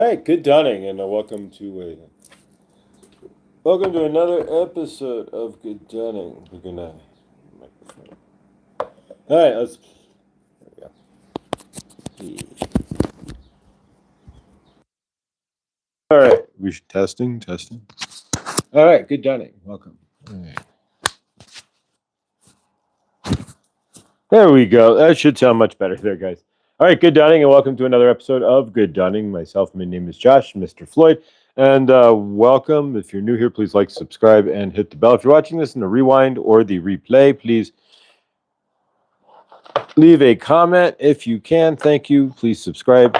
Hey, good dawning, and welcome to another episode of Good Dawning. We're gonna microphone. All right, let's. There we go. All right, we should testing. All right, good dawning. Welcome. All right. There we go. That should sound much better there, guys. All right, good dawning, and welcome to another episode of Good Dawning. My name is Josh, Mr. Floyd, and welcome. If you're new here, please like, subscribe, and hit the bell. If you're watching this in the rewind or the replay, please leave a comment if you can. Thank you. Please subscribe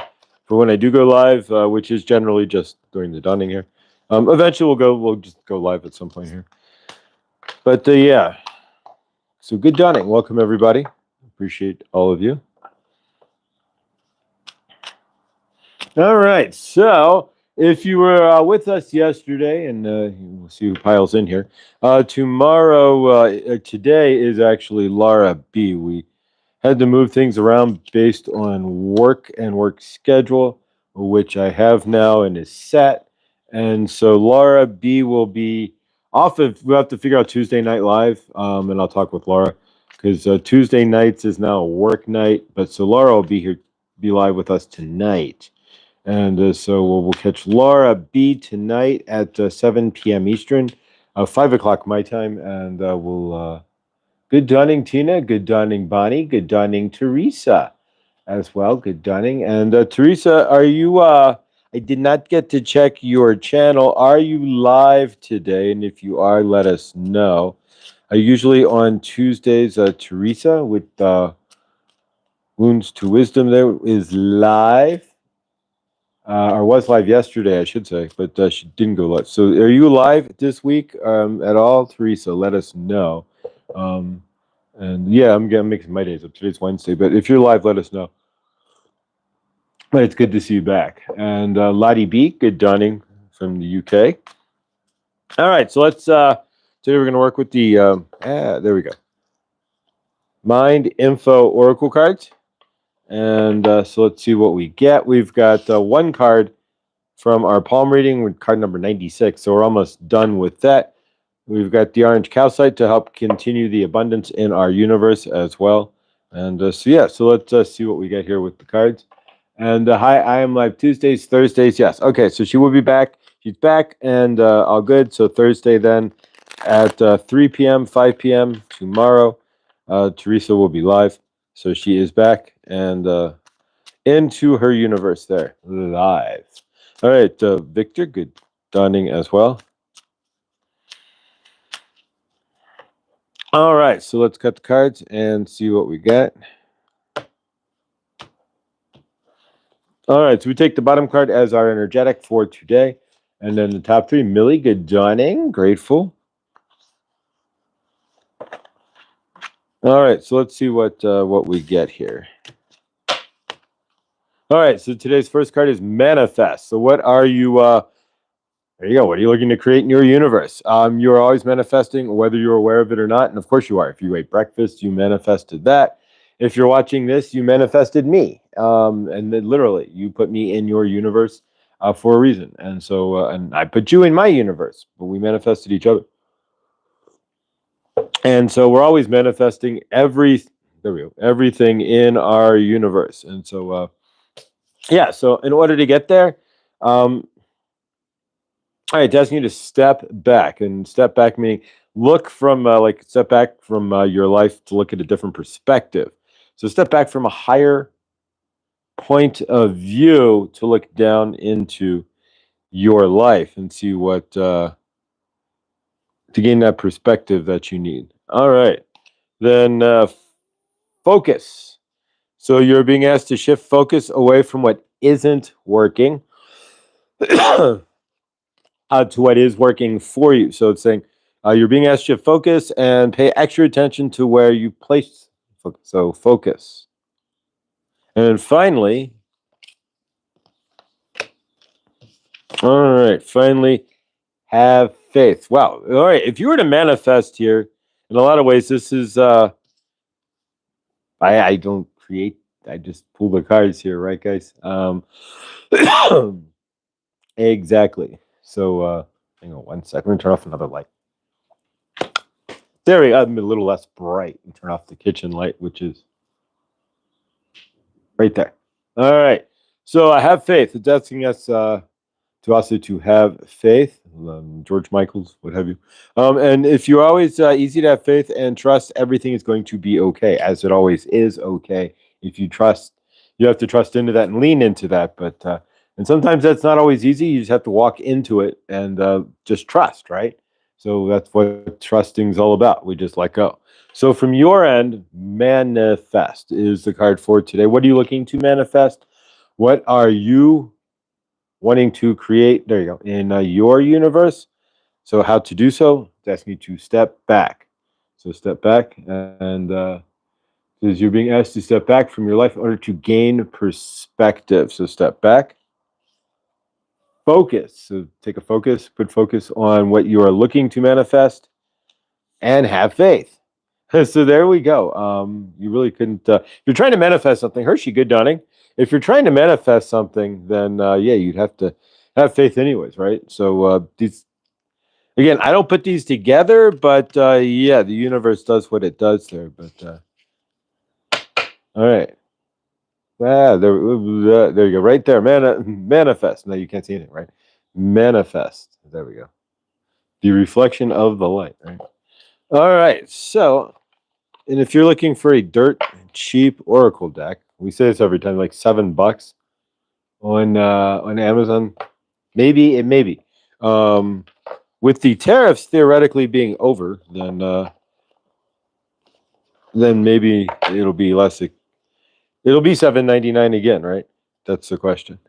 for when I do go live, which is generally just during the dawning here. Eventually, we'll just go live at some point here. But yeah, so good dawning. Welcome everybody. Appreciate all of you. All right. So if you were with us yesterday, and we'll see who piles in here. Today is actually Laura B. We had to move things around based on work and work schedule, which I have now and is set. And so Laura B will be off of, we'll have to figure out Tuesday Night Live, and I'll talk with Laura because Tuesday nights is now a work night. But so Laura will be live with us tonight. And so we'll catch Laura B tonight at 7 p.m. Eastern, 5 o'clock my time, and we'll. Good dawning, Tina. Good dawning, Bonnie. Good dawning, Teresa, as well. Good dawning. And Teresa, are you? I did not get to check your channel. Are you live today? And if you are, let us know. Usually on Tuesdays, Teresa with Wounds to Wisdom there is live. Or was live yesterday, I should say, but she didn't go live. So, are you live this week at all, Teresa? Let us know. And yeah, I'm mixing my days up. Today's Wednesday, but if you're live, let us know. But it's good to see you back. And Lottie B, good dawning from the UK. All right, so let's. Today we're going to work with the. There we go. Mind Info Oracle cards, and so let's see what we get. We've got one card from our palm reading with card number 96. So we're almost done with that. We've got the orange calcite to help continue the abundance in our universe as well. And so let's see what we get here with the cards. And hi, I am live Tuesdays, Thursdays. Yes. Okay. So she will be back. She's back and all good. So Thursday then at 3 p.m., 5 p.m. tomorrow, Teresa will be live. So she is back and into her universe there live. All right, Victor, good dawning as well. All right, so let's cut the cards and see what we get. All right, so we take the bottom card as our energetic for today. And then the top three, Millie, good dawning, grateful. All right, so let's see what we get here. All right, so today's first card is manifest. So what are you there you go. What are you looking to create in your universe? You're always manifesting, whether you're aware of it or not. And of course you are. If you ate breakfast, you manifested that. If you're watching this, you manifested me. And then literally, you put me in your universe for a reason. And so, and I put you in my universe, but we manifested each other. And so we're always manifesting everything in our universe. And so, so in order to get there, all right, it's asking you to step back, and step back meaning look from step back from your life to look at a different perspective. So step back from a higher point of view to look down into your life and see what to gain that perspective that you need. All right, then focus. So you're being asked to shift focus away from what isn't working to what is working for you. So it's saying you're being asked to focus and pay extra attention to where you place focus. So focus. And then finally, have faith. Wow. All right. If you were to manifest here, in a lot of ways, this is I don't create. I just pull the cards here, right, guys? Exactly. So, hang on one second. I'm gonna turn off another light. There we go. I'm a little less bright and turn off the kitchen light, which is right there. All right. So I have faith. It's asking us to also to have faith. George Michael's, what have you. And if you're always easy to have faith and trust, everything is going to be okay, as it always is okay. If you trust, you have to trust into that and lean into that. But and sometimes that's not always easy. You just have to walk into it and just trust, right? So that's what trusting's all about. We just let go. So from your end, manifest is the card for today. What are you looking to manifest? What are you wanting to create? There you go. In your universe. So how to do so? It's asking you to step back. So step back, and says you're being asked to step back from your life in order to gain perspective. So step back, focus. So take a focus, put focus on what you are looking to manifest, and have faith. So there we go. You really couldn't. If you're trying to manifest something, Hershey, good dawning. If you're trying to manifest something, then yeah, you'd have to have faith, anyways, right? So these again, I don't put these together, but yeah, the universe does what it does there. But all right, there you go, right there. Manifest. No, you can't see anything, right? Manifest. There we go. The reflection of the light, right? All right, so. And if you're looking for a dirt cheap Oracle deck, we say this every time, like $7 on Amazon. Maybe. With the tariffs theoretically being over, then maybe it'll be less. It'll be $7.99 again, right? That's the question.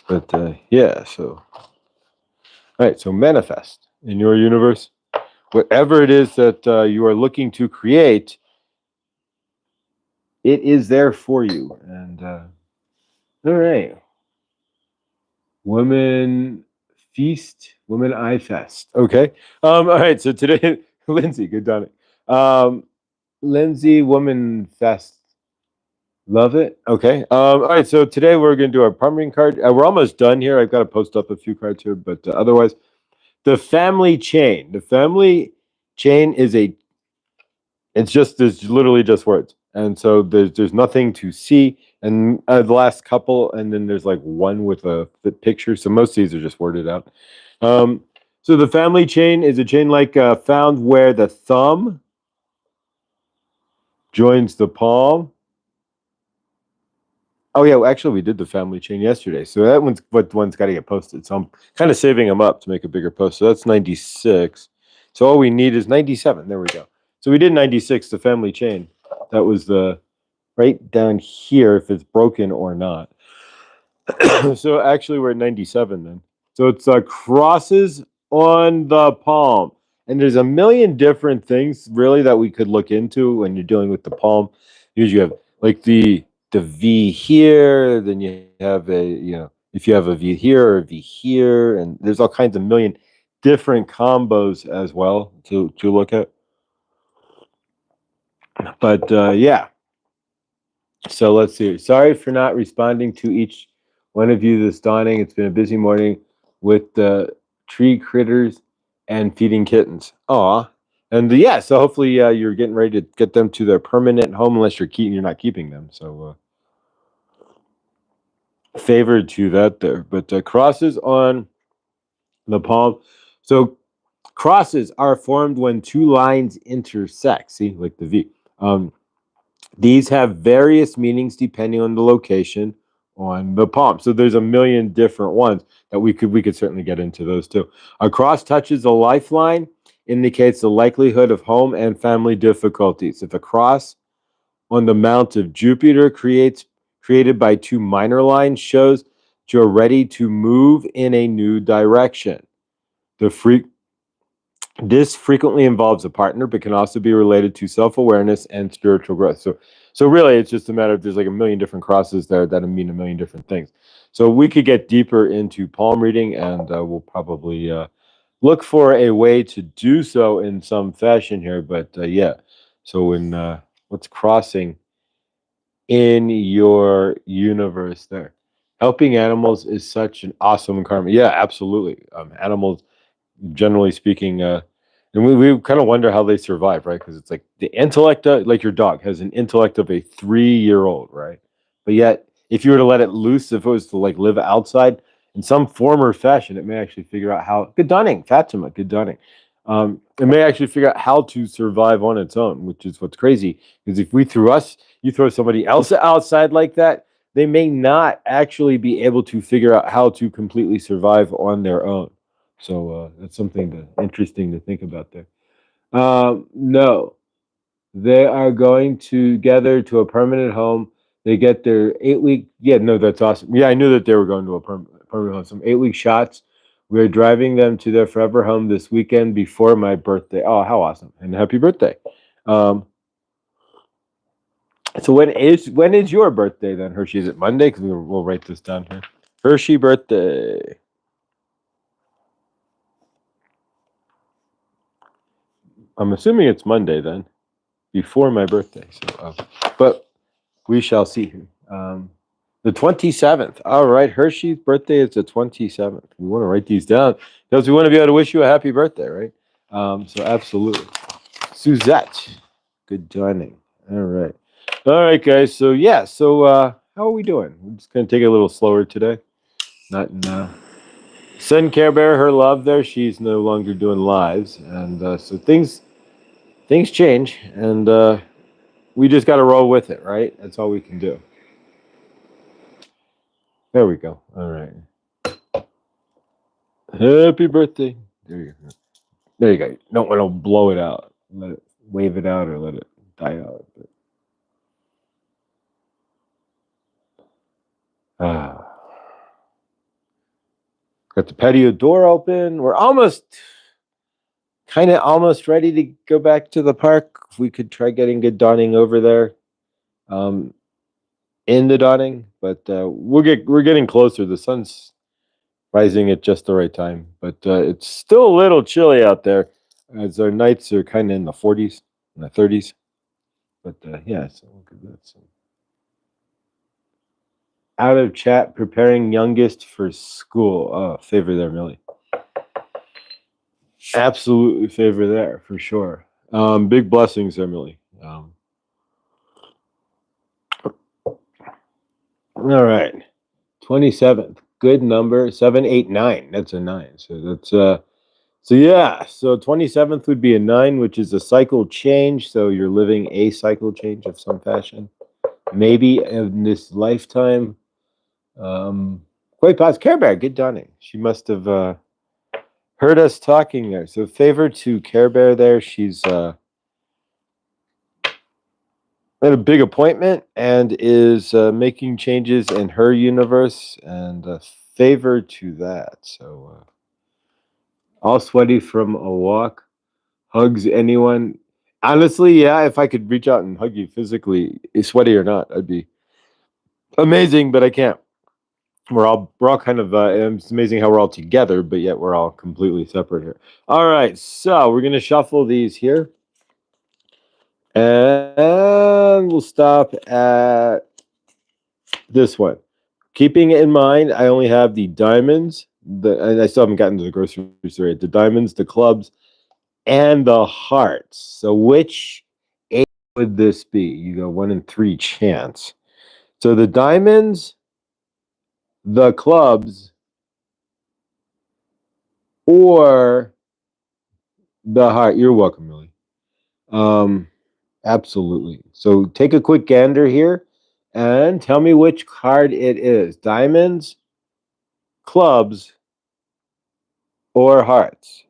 But yeah, so all right. So manifest in your universe, whatever it is that you are looking to create, it is there for you. And all right. Women feast, women eye fest. Okay. All right. So today, Lindsay, good done it. Lindsay, woman fest. Love it. Okay. All right. So today we're going to do our palm card. We're almost done here. I've got to post up a few cards here, but otherwise, the family chain. The family chain is a. It's just there's literally just words, and so there's nothing to see. And the last couple, and then there's like one with a picture. So most of these are just worded out. Um, so the family chain is a chain like found where the thumb joins the palm. Oh yeah, well, actually we did the family chain yesterday. So that one's got to get posted. So I'm kind of saving them up to make a bigger post. So that's 96. So all we need is 97. There we go. So we did 96, the family chain. That was the right down here if it's broken or not. So actually we're at 97 then. So it's crosses on the palm. And there's a million different things really that we could look into when you're dealing with the palm. Because you have like the V here, then you have if you have a V here or a V here, and there's all kinds of million different combos as well to look at. But yeah. So let's see. Sorry for not responding to each one of you this dawning. It's been a busy morning with the tree critters and feeding kittens. Aw. And yeah, so hopefully you're getting ready to get them to their permanent home, unless you're not keeping them. So favored to that there. But crosses on the palm. So crosses are formed when two lines intersect. See, like the V. These have various meanings depending on the location on the palm. So there's a million different ones that we could certainly get into those too. A cross touches a lifeline, indicates the likelihood of home and family difficulties. If a cross on the mount of Jupiter created by two minor lines shows that you're ready to move in a new direction. This frequently involves a partner, but can also be related to self-awareness and spiritual growth. So really, it's just a matter of there's like a million different crosses there that mean a million different things. So we could get deeper into palm reading, and we'll probably look for a way to do so in some fashion here. But yeah, so what's crossing in your universe there? Helping animals is such an awesome karma. Yeah, absolutely. Animals, generally speaking, and we kind of wonder how they survive, right? Because it's like the intellect, like your dog has an intellect of a 3-year-old, right? But yet, if you were to let it loose, if it was to like live outside in some form or fashion, it may actually figure out how. Good dunning, Fatima, good dunning. It may actually figure out how to survive on its own, which is what's crazy. Because if we threw us, you throw somebody else outside like that, they may not actually be able to figure out how to completely survive on their own. So that's something interesting to think about there. No, they are going together to a permanent home. They get their 8-week. Yeah, no, that's awesome. Yeah, I knew that they were going to a permanent home. Some 8-week shots. We're driving them to their forever home this weekend before my birthday. Oh, how awesome! And happy birthday. Um, so when is your birthday then, Hershey? Is it Monday? Because we'll write this down here. Hershey birthday. I'm assuming it's Monday then, before my birthday. So, but we shall see. The 27th. All right, Hershey's birthday is the 27th. We want to write these down because we want to be able to wish you a happy birthday, right? So absolutely. Suzette, good joining. All right, guys. So yeah. So how are we doing? We're just gonna take it a little slower today. Not Send Care Bear her love there. She's no longer doing lives, and so things change, and we just got to roll with it, right? That's all we can do. There we go. All right. Happy birthday. There you go. There you go. Don't want to blow it out. Let it wave it out or let it die out. Ah. Got the patio door open. We're almost ready to go back to the park. If we could try getting good dawning over there. In the dawning, but we're getting closer. The sun's rising at just the right time, but it's still a little chilly out there as our nights are kind of in the 40s and the 30s. But yeah, so look at that. So, out of chat, preparing youngest for school. Oh, favor there, Millie. Absolutely favor there for sure. Big blessings there, Millie. All right, 27th. Good number 789. That's a 9. So that's So yeah, so 27th would be a 9, which is a cycle change. So you're living a cycle change of some fashion, maybe in this lifetime. Quite possible. Care Bear, good dawning. She must have heard us talking there. So favor to Care Bear there. She's at a big appointment and is making changes in her universe, and favor to that. So all sweaty from a walk. Hugs anyone. Honestly, yeah, if I could reach out and hug you physically, sweaty or not, I'd be amazing, but I can't. We're all kind of it's amazing how we're all together, but yet we're all completely separate here. All right, so we're gonna shuffle these here. And we'll stop at this one. Keeping in mind, I only have the diamonds, and I still haven't gotten to the grocery store yet. The diamonds, the clubs, and the hearts. So which eight would this be? You go 1 in 3 chance. So the diamonds, the clubs, or the heart. You're welcome, Millie. Absolutely. So take a quick gander here and tell me which card it is. Diamonds, clubs, or hearts.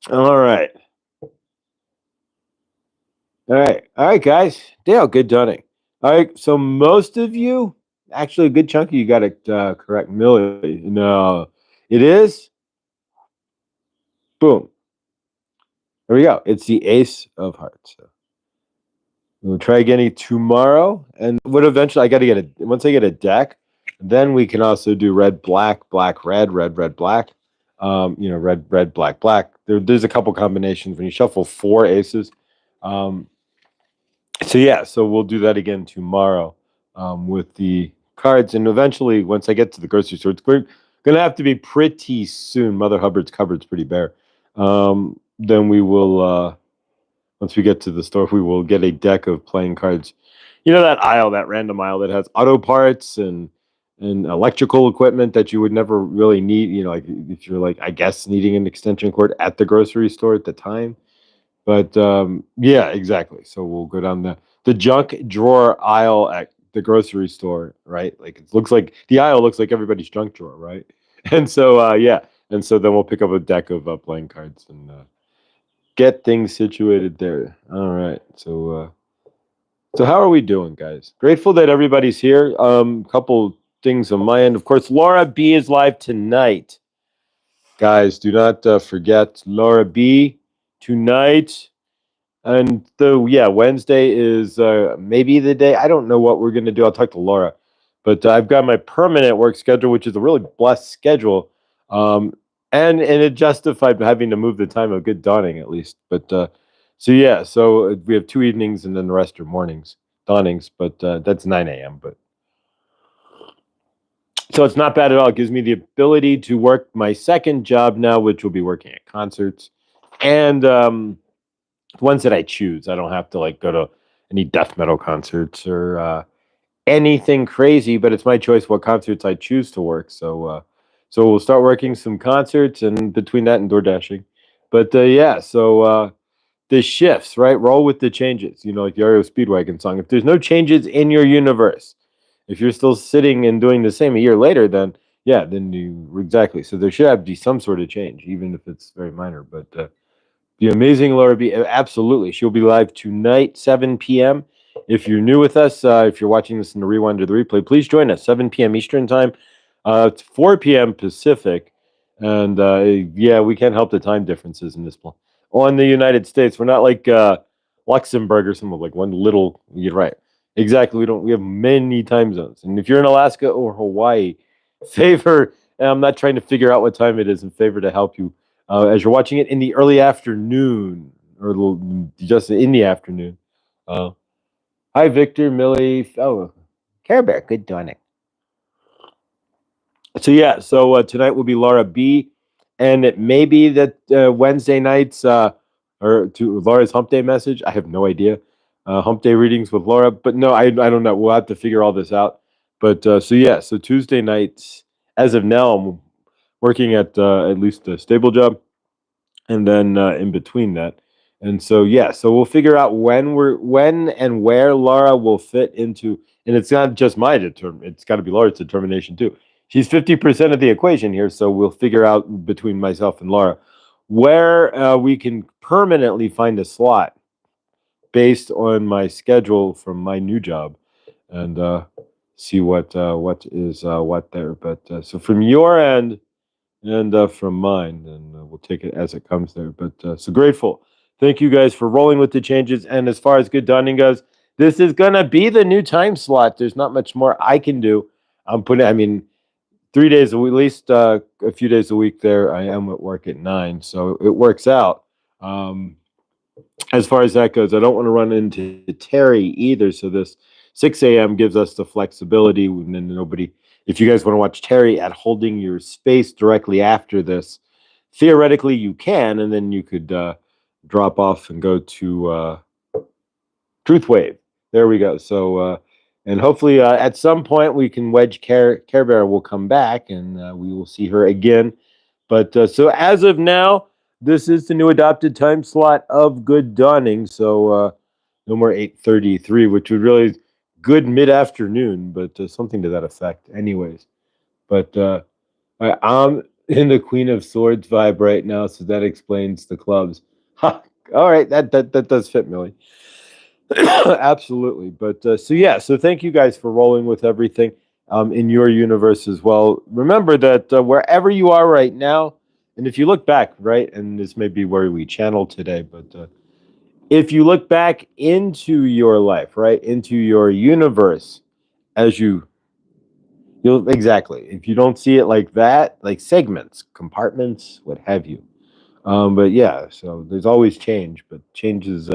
All right. All right, guys. Dale, good dunning. All right. So most of you, actually, a good chunk of you got it correct. Millie, no, it is. Boom. There we go. It's the Ace of Hearts. So we'll try again tomorrow, and what eventually I got to get it. Once I get a deck, then we can also do red, black, black, red, red, red, black. Red, red, black, black. There's a couple combinations when you shuffle 4 aces. So yeah, so we'll do that again tomorrow. with the cards. And eventually, once I get to the grocery store, it's going to have to be pretty soon. Mother Hubbard's cupboard's pretty bare. Then we will, once we get to the store, we will get a deck of playing cards. You know that aisle, that random aisle that has auto parts and electrical equipment that you would never really need. You know, like if you're like, I guess, needing an extension cord at the grocery store at the time. But yeah, exactly. So we'll go down the junk drawer aisle at the grocery store, right? Like it looks like the aisle looks like everybody's junk drawer, right? And so yeah, and so then we'll pick up a deck of playing cards and get things situated there. All right. So how are we doing, guys? Grateful that everybody's here. Couple things on my end. Of course, Laura B is live tonight. Guys, do not forget Laura B tonight. And yeah, Wednesday is maybe the day. I don't know what we're gonna do. I'll talk to Laura, but I've got my permanent work schedule, which is a really blessed schedule, and it justified having to move the time of good dawning at least. But so yeah, so we have 2 evenings, and then the rest are mornings dawnings. But that's 9 a.m. But so it's not bad at all. It gives me the ability to work my second job now, which will be working at concerts, and ones that I choose. I don't have to like go to any death metal concerts or anything crazy, but it's my choice what concerts I choose to work. So we'll start working some concerts, and between that and door dashing. But yeah, so the shifts, right? Roll with the changes. You know, like the REO Speedwagon song. If there's no changes in your universe, if you're still sitting and doing the same a year later, then yeah, then you exactly. So there should have to be some sort of change, even if it's very minor. But the amazing Laura B. Absolutely. She'll be live tonight, 7 p.m. If you're new with us, if you're watching this in the rewind or the replay, please join us, 7 p.m. Eastern Time. It's 4 p.m. Pacific. And yeah, we can't help the time differences in this on the United States. We're not like Luxembourg or something like one little, you're right. Exactly. We have many time zones. And if you're in Alaska or Hawaii, favor, and I'm not trying to figure out what time it is, in favor to help you as you're watching it in the early afternoon or just in the afternoon. Uh, Hi, Victor, Millie. Oh, Care Bear, good dawning. So yeah, so tonight will be Laura B, and it may be that Wednesday nights or to Laura's Hump Day message. I have no idea. Hump Day readings with Laura, but no, I don't know. We'll have to figure all this out. But so yeah, so Tuesday nights, as of now, I'm working at least a stable job, and then in between that. And so yeah, so we'll figure out when and where Laura will fit into, and it's not just my it's got to be Laura's determination too. She's 50% of the equation here, so we'll figure out between myself and Laura where we can permanently find a slot based on my schedule from my new job, and see what is what there. But so from your end and from mine, and we'll take it as it comes there. But so grateful. Thank you guys for rolling with the changes. And as far as good dawning goes, this is gonna be the new time slot. There's not much more I can do. I mean, 3 days a week, at least a few days a week there. I am at work at 9, so it works out. Um, as far as that goes, I don't want to run into Terry either. So this 6 a.m. gives us the flexibility, and then nobody. If you guys want to watch Terry at Holding Your Space directly after this, theoretically you can, and then you could drop off and go to Truth Wave. There we go. So and hopefully at some point we can wedge Care Bear will come back, and we will see her again. But so as of now, this is the new adopted time slot of Good Dawning. So no more 8:33, which would really good mid-afternoon, but something to that effect. Anyways, but I'm in the Queen of Swords vibe right now, so that explains the clubs. Ha! All right, that does fit, Millie. Absolutely. But so yeah, so thank you guys for rolling with everything in your universe as well. Remember that wherever you are right now, and if you look back, right, and this may be where we channel today, but if you look back into your life, right, into your universe, as you'll exactly, if you don't see it like that, like segments, compartments, what have you. But yeah, so there's always change, but change is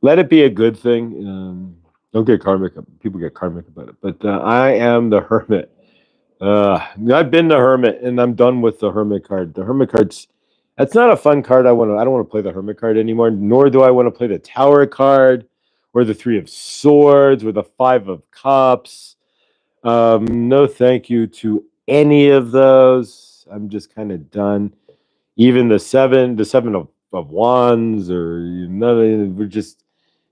let it be a good thing. Don't get karmic. People get karmic about it, but I am the hermit. I've been the hermit, and I'm done with the hermit card. The hermit card's that's not a fun card. I don't want to play the hermit card anymore. Nor do I want to play the tower card, or the three of swords, or the five of cups. No, thank you to any of those. I'm just kind of done. Even the seven of wands, or we're just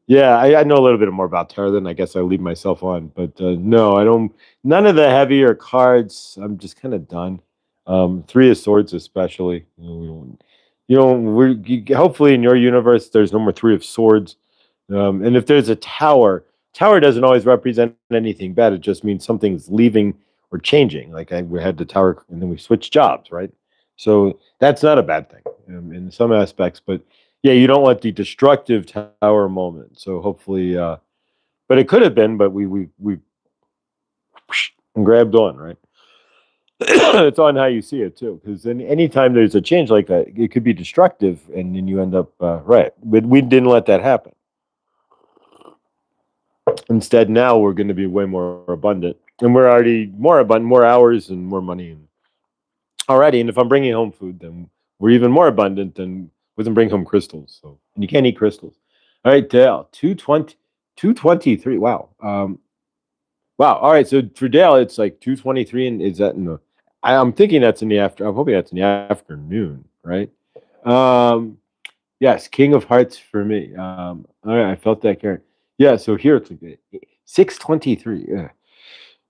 yeah. I know a little bit more about tarot than I guess I leave myself on, but no, I don't. None of the heavier cards. I'm just kind of done. Three of swords, especially. Hopefully in your universe, there's no more three of swords. And if there's a tower, tower doesn't always represent anything bad. It just means something's leaving or changing. Like we had the tower, and then we switched jobs, right? So that's not a bad thing in some aspects. But yeah, you don't want the destructive tower moment. So hopefully, but it could have been, but we grabbed on, right? It's on how you see it too, because then anytime there's a change like that, it could be destructive, and then you end up right. But we didn't let that happen. Instead, now we're going to be way more abundant, and we're already more abundant, more hours and more money already. And if I'm bringing home food, then we're even more abundant than we can bring home crystals. So, and you can't eat crystals. All right, Dale, 220, 223. Wow. Wow. All right. So for Dale, it's like 223. And is that in the, I'm thinking that's in the after, I'm hoping that's in the afternoon, right? Yes, King of Hearts for me. All right, I felt that, Karen. Yeah, so here it's like 6:23. Yeah.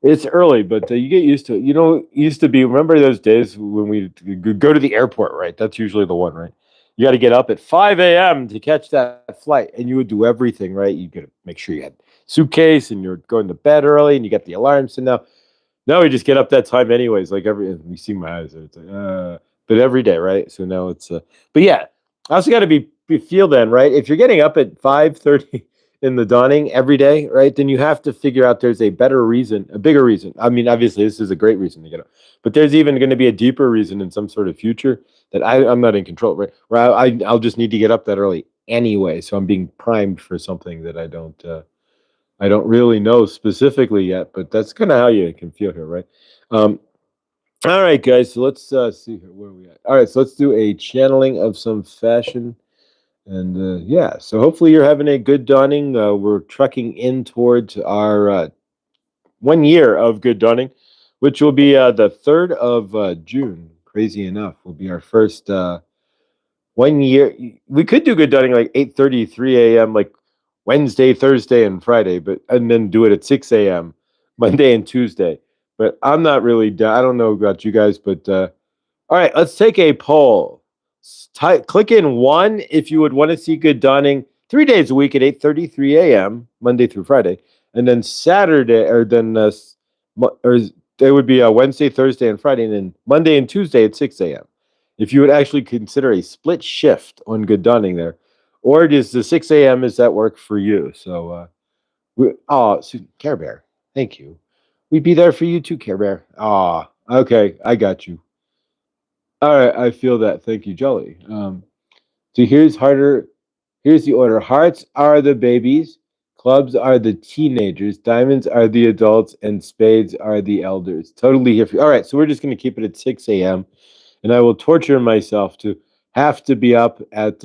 It's early, but you get used to it. You know, it used to be, remember those days when we go to the airport, right? That's usually the one, right? You got to get up at 5 a.m. to catch that flight, and you would do everything, right? You got to make sure you had suitcase, and you're going to bed early, and you got the alarms. And now we just get up that time anyways. Like you see my eyes. It's like, but every day, right? So now it's, but yeah, I also got to be feel then, right? If you're getting up at 5:30 in the dawning every day, right? Then you have to figure out there's a better reason, a bigger reason. I mean, obviously this is a great reason to get up, but there's even going to be a deeper reason in some sort of future that I'm not in control, right? Where I'll just need to get up that early anyway. So I'm being primed for something that I don't really know specifically yet, but that's kind of how you can feel here, right? Um, all right, guys. So let's see here. Where are we at? All right, so let's do a channeling of some fashion, and yeah. So hopefully you're having a good dawning. We're trucking in towards our 1 year of good dawning, which will be the 3rd of June. Crazy enough, will be our first 1 year. We could do good dawning like 8:33 a.m. like Wednesday, Thursday, and Friday, and then do it at 6 a.m. Monday and Tuesday. But I'm not really. I don't know about you guys, but all right, let's take a poll. Click in 1 if you would want to see good dawning 3 days a week at 8:33 a.m. Monday through Friday, and then Saturday, or then or it would be Wednesday, Thursday, and Friday, and then Monday and Tuesday at 6 a.m. If you would actually consider a split shift on good dawning there, or does the 6 a.m. does that work for you? So, Care Bear, thank you. We'd be there for you too, Care Bear. Okay, I got you. All right, I feel that. Thank you, Jolly. So here's the order. Hearts are the babies, clubs are the teenagers, diamonds are the adults, and spades are the elders. Totally here for you. All right, so we're just going to keep it at 6 a.m. And I will torture myself to have to be up at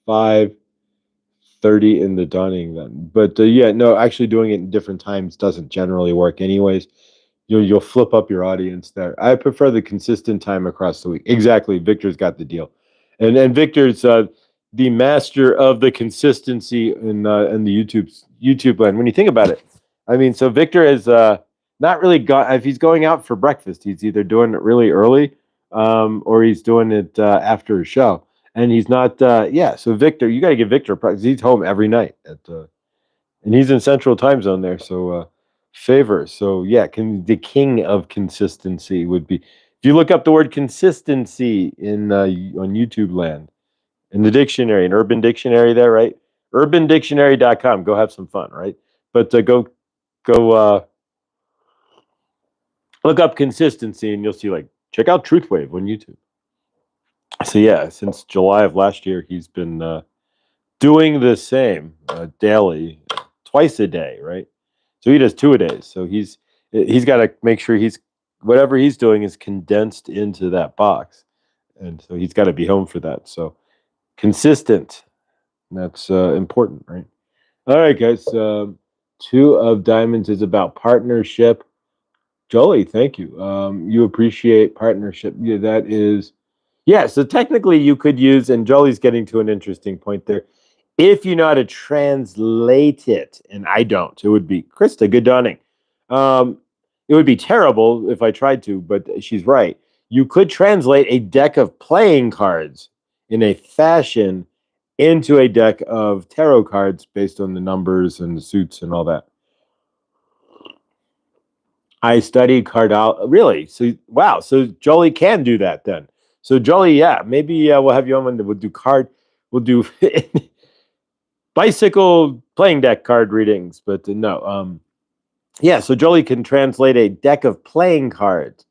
5:30 in the dawning then. But yeah, no, actually doing it in different times doesn't generally work anyways. You'll flip up your audience there. I prefer the consistent time across the week. Exactly. Victor's got the deal. And Victor's the master of the consistency in the YouTube land. When you think about it, I mean, so Victor is not really got. If he's going out for breakfast, he's either doing it really early, or he's doing it after a show. And he's not. Yeah. So Victor, you got to give Victor a prize. He's home every night and he's in Central Time Zone there. So favor. So yeah, the king of consistency would be. If you look up the word consistency in on YouTube land in the dictionary, an urban dictionary there, right? UrbanDictionary.com. Go have some fun, right? But go look up consistency, and you'll see check out Truthwave on YouTube. So yeah, since July of last year, he's been doing the same daily, twice a day, right? So he does 2-a-days. So he's got to make sure whatever he's doing is condensed into that box, and so he's got to be home for that. So consistent. That's important, right? All right, guys. Two of diamonds is about partnership. Jolie, thank you. You appreciate partnership. Yeah, that is. Yeah, so technically you could use, and Jolie's getting to an interesting point there. If you know how to translate it, and I don't, it would be Krista, good dawning. It would be terrible if I tried to, but she's right. You could translate a deck of playing cards in a fashion into a deck of tarot cards based on the numbers and the suits and all that. I studied cardology. Really? So wow. So Jolie can do that then. So Jolie, yeah, maybe we'll have you on when we'll do we'll do bicycle playing deck card readings. But no, yeah. So Jolie can translate a deck of playing cards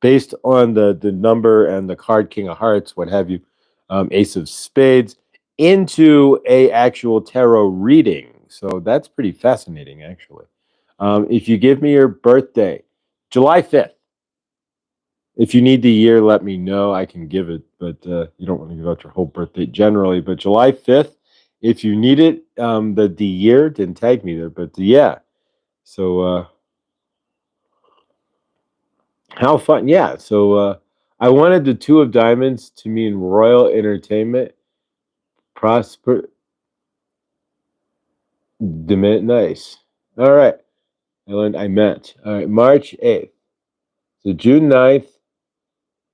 based on the number and the card King of Hearts, what have you, Ace of Spades, into a actual tarot reading. So that's pretty fascinating, actually. If you give me your birthday, July 5th. If you need the year, let me know. I can give it, but you don't want to give out your whole birthday generally. But July 5th, if you need it, the year, then tag me there. But yeah, so how fun. Yeah, so I wanted the two of diamonds to mean royal entertainment, prosper, nice. All right. I meant. All right, March 8th. So June 9th.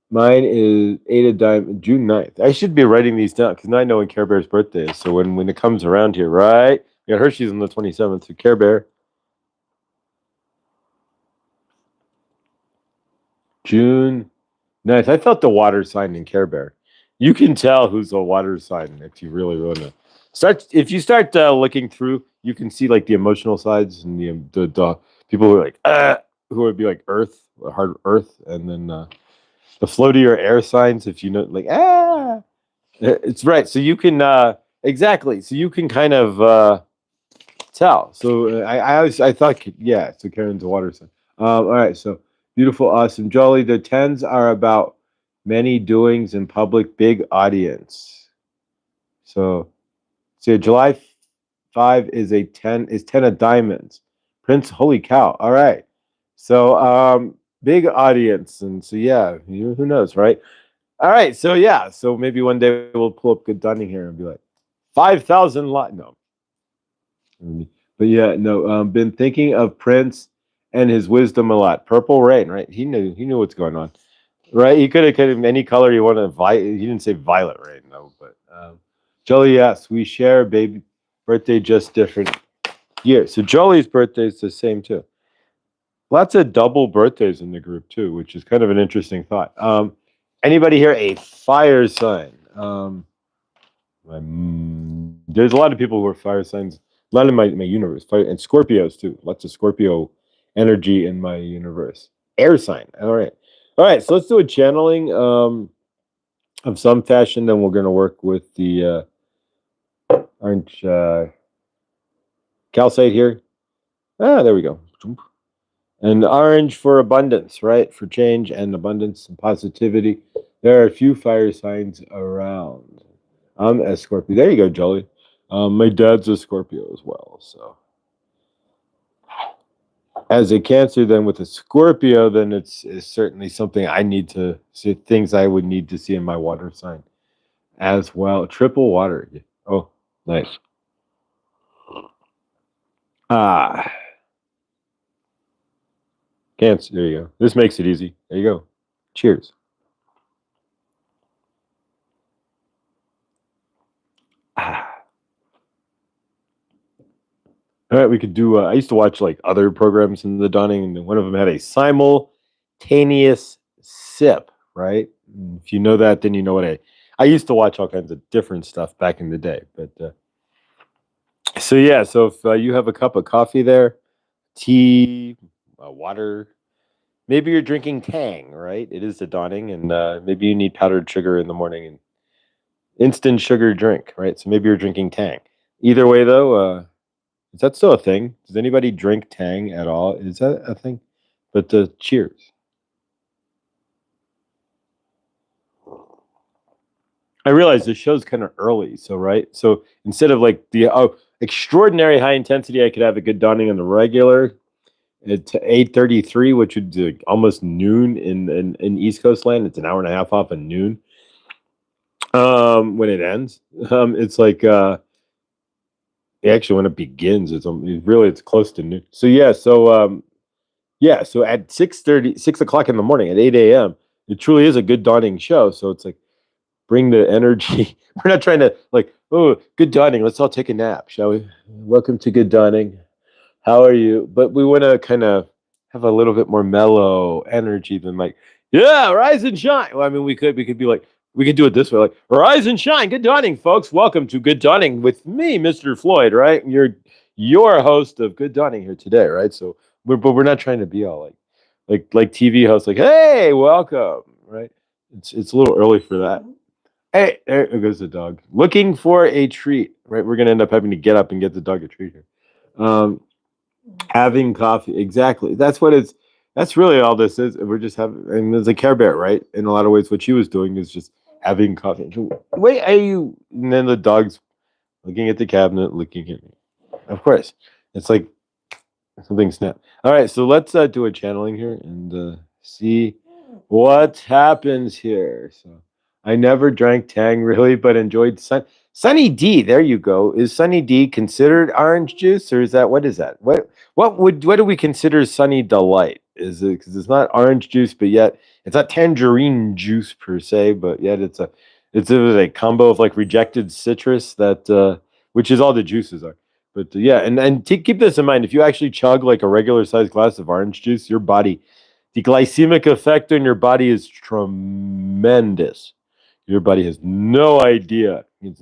Mine is 8 of diamonds, June 9th. I should be writing these down because now I know when Care Bear's birthday is. So when it comes around here, right? Yeah, Hershey's on the 27th. So Care Bear, June 9th. I felt the water sign in Care Bear. You can tell who's a water sign if you really want to start. If you start looking through, you can see like the emotional sides and the people who are like who would be like Earth, hard Earth, and then the floatier air signs. If you know, like it's right. So you can exactly. So you can kind of tell. So I thought yeah. So Karen's a water sign. All right. So beautiful, awesome, jolly. The tens are about many doings in public, big audience. So July 5 is a 10 is 10 of diamonds. Prince, holy cow! All right. So big audience, and so yeah, who knows, right? All right, so yeah, so maybe one day we'll pull up Good Dunning here and be like 5,000 lot. No, but yeah, no. Been thinking of Prince and his wisdom a lot. Purple Rain, right? He knew what's going on, right? He could have any color he wanted. He didn't say violet rain, no, but Jolie, yes, we share baby birthday, just different year. So Jolie's birthday is the same too. Lots of double birthdays in the group too, which is kind of an interesting thought. Anybody here a fire sign? There's a lot of people who are fire signs. A lot in my universe, fire and Scorpios too. Lots of Scorpio energy in my universe. Air sign. All right. So let's do a channeling of some fashion. Then we're going to work with the orange calcite here. There we go. And orange for abundance, right? For change and abundance and positivity. There are a few fire signs around. I'm a Scorpio. There you go, Jolie. My dad's a Scorpio as well. So, as a Cancer, then with a Scorpio, then it's certainly something I need to see. Things I would need to see in my water sign as well. Triple water. Oh, nice. Ah, Cancer. There you go. This makes it easy. There you go. Cheers. Ah. All right, we could do. I used to watch like other programs in the dawning, and one of them had a simultaneous sip. Right? And if you know that, then you know what I used to watch all kinds of different stuff back in the day. But so yeah, so if you have a cup of coffee there, tea, water, maybe you're drinking Tang. Right? It is the dawning, and maybe you need powdered sugar in the morning and instant sugar drink. Right? So maybe you're drinking Tang. Either way, though. Is that still a thing? Does anybody drink Tang at all? Is that a thing? But cheers. I realize this show's kind of early, so right. So instead of like the extraordinary high intensity, I could have a good dawning on the regular at 8:33, which would be like almost noon in East Coast land. It's an hour and a half off of noon. When it ends, it's like actually when it begins, it's close to noon. So yeah, so at 6:30, 6 o'clock in the morning at 8 a.m., it truly is a good dawning show. So it's like bring the energy. We're not trying to like, oh, good dawning. Let's all take a nap, shall we? Welcome to good dawning. How are you? But we want to kind of have a little bit more mellow energy than like, yeah, rise and shine. Well, I mean, we could be like, we could do it this way, like, rise and shine. Good dawning, folks. Welcome to Good Dawning with me, Mr. Floyd. Right? You're host of Good Dawning here today, right? So we're not trying to be all like TV hosts, like, hey, welcome, right? It's a little early for that. Hey, there goes the dog. Looking for a treat, right? We're gonna end up having to get up and get the dog a treat here. Having coffee, exactly. That's really all this is. We're just having, and there's a Care Bear, right? In a lot of ways, what she was doing is just having coffee. Wait, are you? And then the dog's looking at the cabinet, looking at me. Of course, it's like something snap. All right, so let's do a channeling here and see what happens here. So I never drank Tang really, but enjoyed Sunny D. There you go. Is Sunny D considered orange juice, or is that what is that? What do we consider Sunny Delight? Is it because it's not orange juice, but yet it's not tangerine juice per se, but yet it's a combo of like rejected citrus that which is all the juices are. But yeah, and keep this in mind. If you actually chug like a regular sized glass of orange juice, the glycemic effect on your body is tremendous. Your body has no idea. It's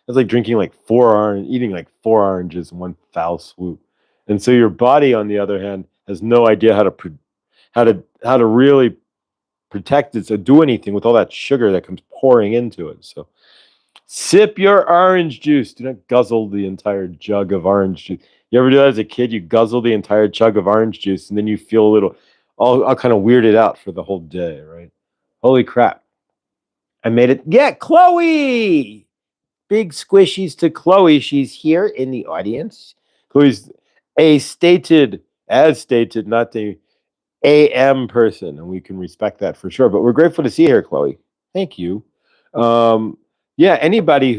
like drinking eating like 4 oranges in one foul swoop. And so your body, on the other hand, has no idea how to really protect it, so do anything with all that sugar that comes pouring into it. So sip your orange juice. Do not guzzle the entire jug of orange juice. You ever do that as a kid? You guzzle the entire jug of orange juice, and then you feel a little, all kind of weirded out for the whole day, right? Holy crap. I made it. Yeah, Chloe! Big squishies to Chloe. She's here in the audience. Chloe's as stated, not the AM person, and we can respect that for sure. But we're grateful to see you here, Chloe. Thank you. Yeah, anybody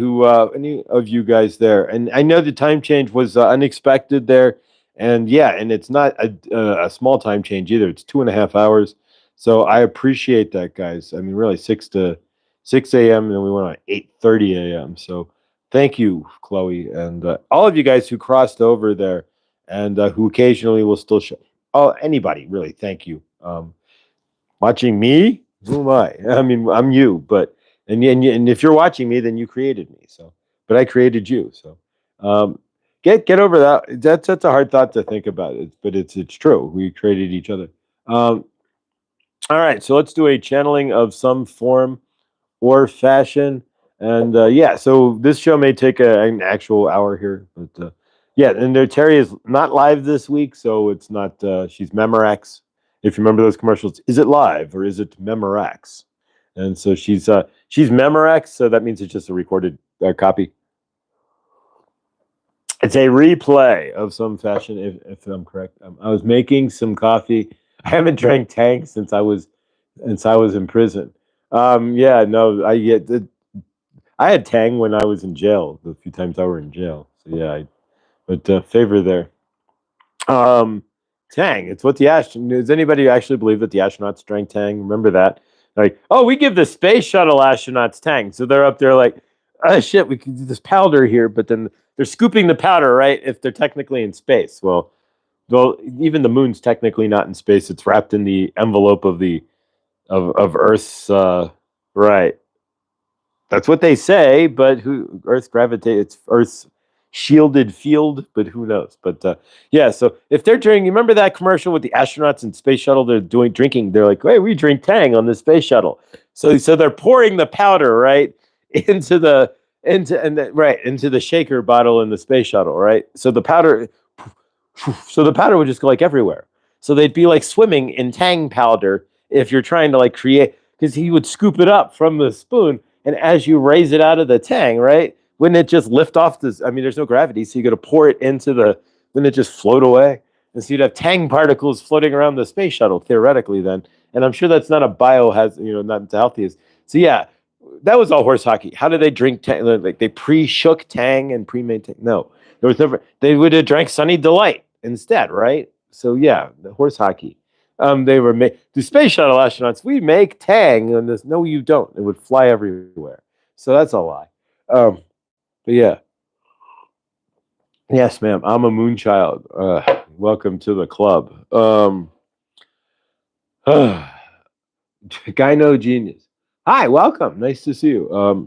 any of you guys there, and I know the time change was unexpected there, and yeah, and it's not a small time change either. It's 2.5 hours, so I appreciate that, guys. I mean, really, 6 a.m. and then we went on 8:30 a.m. So thank you, Chloe, and all of you guys who crossed over there, and who occasionally will still show. Oh, anybody, really, thank you. Watching me, who am I? I mean, I'm you, but and if you're watching me, then you created me. So, but I created you. So, get over that. That's a hard thought to think about it, but it's true. We created each other. All right, so let's do a channeling of some form or fashion, and yeah. So this show may take an actual hour here, but yeah. And Terry is not live this week, so it's not. She's Memorex. If you remember those commercials, is it live or is it Memorex? And so she's Memorex, so that means it's just a recorded copy. It's a replay of some fashion, if I'm correct. I was making some coffee. I haven't drank Tang since I was in prison. Yeah, no, I had Tang when I was in jail. The few times I were in jail. So yeah, but favor there. Tang. It's what does anybody actually believe that the astronauts drank Tang? Remember that? Like, oh, we give the space shuttle astronauts Tang. So they're up there like, oh shit, we can do this powder here, but then they're scooping the powder, right? If they're technically in space. Well, even the moon's technically not in space. It's wrapped in the envelope of Earth's right. That's what they say, but Earth's gravitates, it's Earth's shielded field, but who knows? But yeah, so if they're drinking, you remember that commercial with the astronauts in space shuttle? They're drinking. They're like, hey, we drink Tang on the space shuttle. So they're pouring the powder right into the into the shaker bottle in the space shuttle, right? So the powder would just go like everywhere. So they'd be like swimming in tang powder if you're trying to like create, because he would scoop it up from the spoon, and as you raise it out of the tang, right? Wouldn't it just lift off this? I mean, there's no gravity, so you got to pour it into the. Wouldn't it just float away? And so you'd have tang particles floating around the space shuttle theoretically then. And I'm sure that's not a not the healthiest. So yeah, that was all horse hockey. How did they drink tang? Like they pre-shook tang and pre-made tang? No, there was never. They would have drank Sunny Delight instead, right? So yeah, the horse hockey. They were made. The space shuttle astronauts. We make tang, and this. No, you don't. It would fly everywhere. So that's a lie. But yeah, yes, ma'am. I'm a moon child. Welcome to the club. Gyno genius. Hi, welcome. Nice to see you. All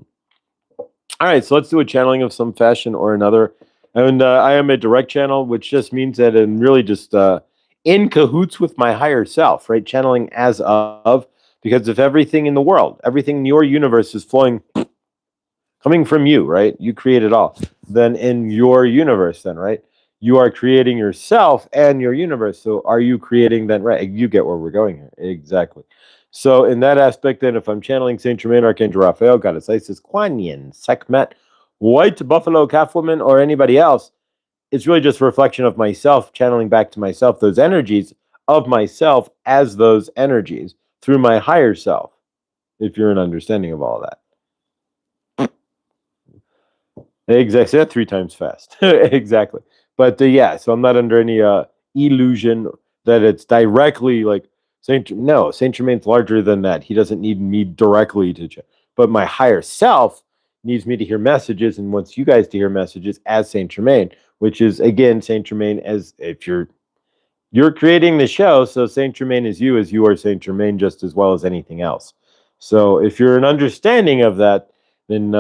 right, so let's do a channeling of some fashion or another. And I am a direct channel, which just means that I'm really just in cahoots with my higher self, right? Channeling as of, because if everything in the world, everything in your universe is flowing, coming from you, right? You create it all. Then in your universe, then, right? You are creating yourself and your universe. So are you creating then, right? You get where we're going here. Exactly. So in that aspect, then, if I'm channeling Saint Germain, Archangel Raphael, Goddess Isis, Kuan Yin, Sekhmet, White Buffalo Calf Woman, or anybody else, it's really just a reflection of myself, channeling back to myself those energies of myself as those energies through my higher self, if you're an understanding of all that. Exactly. Say that 3 times fast. Exactly. But yeah, so I'm not under any illusion that it's directly like Saint Germain's larger than that. He doesn't need me directly but my higher self needs me to hear messages and wants you guys to hear messages as Saint Germain, which is again Saint Germain as if you're creating the show, so Saint Germain is you as you are Saint Germain just as well as anything else. So if you're an understanding of that, then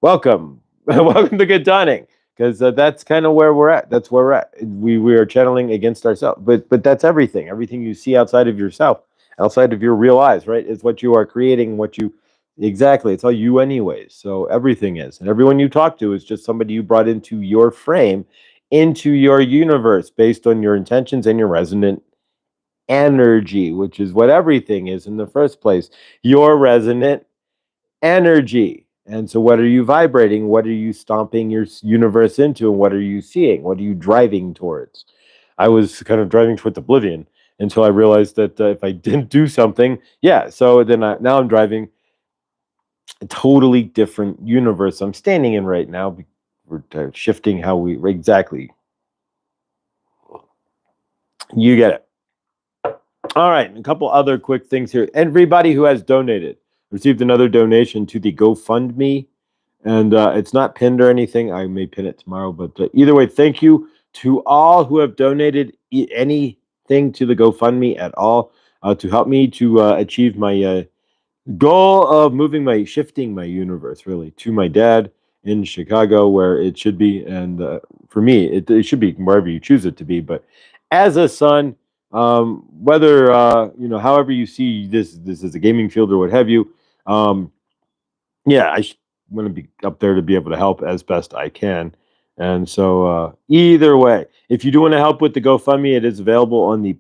welcome. Welcome to Good Dawning, because that's kind of where we're at. That's where we're at. We are channeling against ourselves, but that's everything. Everything you see outside of yourself, outside of your real eyes, right, is what you are creating. What you exactly. It's all you, anyways. So everything is, and everyone you talk to is just somebody you brought into your frame, into your universe, based on your intentions and your resonant energy, which is what everything is in the first place. Your resonant energy. And so, what are you vibrating? What are you stomping your universe into? And what are you seeing? What are you driving towards? I was kind of driving towards oblivion until I realized that if I didn't do something, yeah. So then now I'm driving a totally different universe I'm standing in right now. We're shifting how we exactly. You get it. All right, a couple other quick things here. Everybody who has donated received another donation to the GoFundMe, and it's not pinned or anything. I may pin it tomorrow, but either way, thank you to all who have donated anything to the GoFundMe at all to help me to achieve my goal of shifting my universe really to my dad in Chicago, where it should be, and for me, it should be wherever you choose it to be. But as a son, whether however you see this is a gaming field or what have you, yeah, I want to be up there to be able to help as best I can. And so either way, if you do want to help with the GoFundMe, it is available on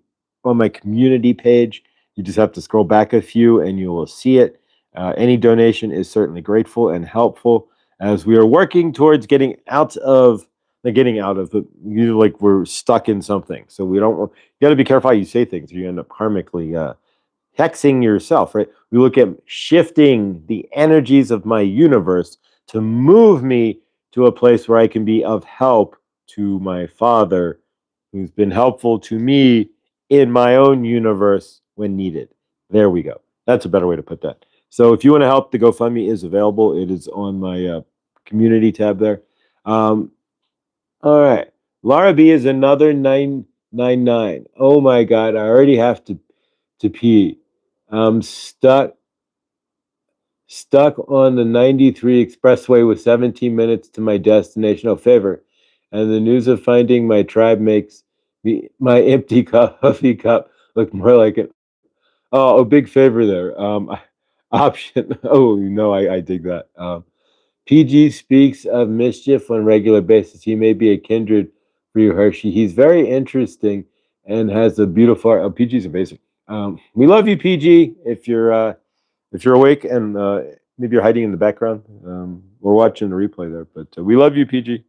my community page. You just have to scroll back a few and you will see it. Any donation is certainly grateful and helpful as we are working towards getting out of, but like we're stuck in something. So we don't, you got to be careful how you say things or you end up karmically hexing yourself, right? We look at shifting the energies of my universe to move me to a place where I can be of help to my father, who's been helpful to me in my own universe when needed. There we go. That's a better way to put that. So if you want to help, the GoFundMe is available. It is on my community tab there. All right. Laura B is another 999. Oh my God. I already have to pee. I'm stuck on the 93 expressway with 17 minutes to my destination. Oh, favor. And the news of finding my tribe makes my empty coffee cup look more like it. Oh, a big favor there. Option. Oh, no, I dig that. PG speaks of mischief on a regular basis. He may be a kindred for you, Hershey. He's very interesting and has a beautiful art. Oh, PG's amazing. We love you, PG. If you're awake and maybe you're hiding in the background, we're watching the replay there. But we love you, PG.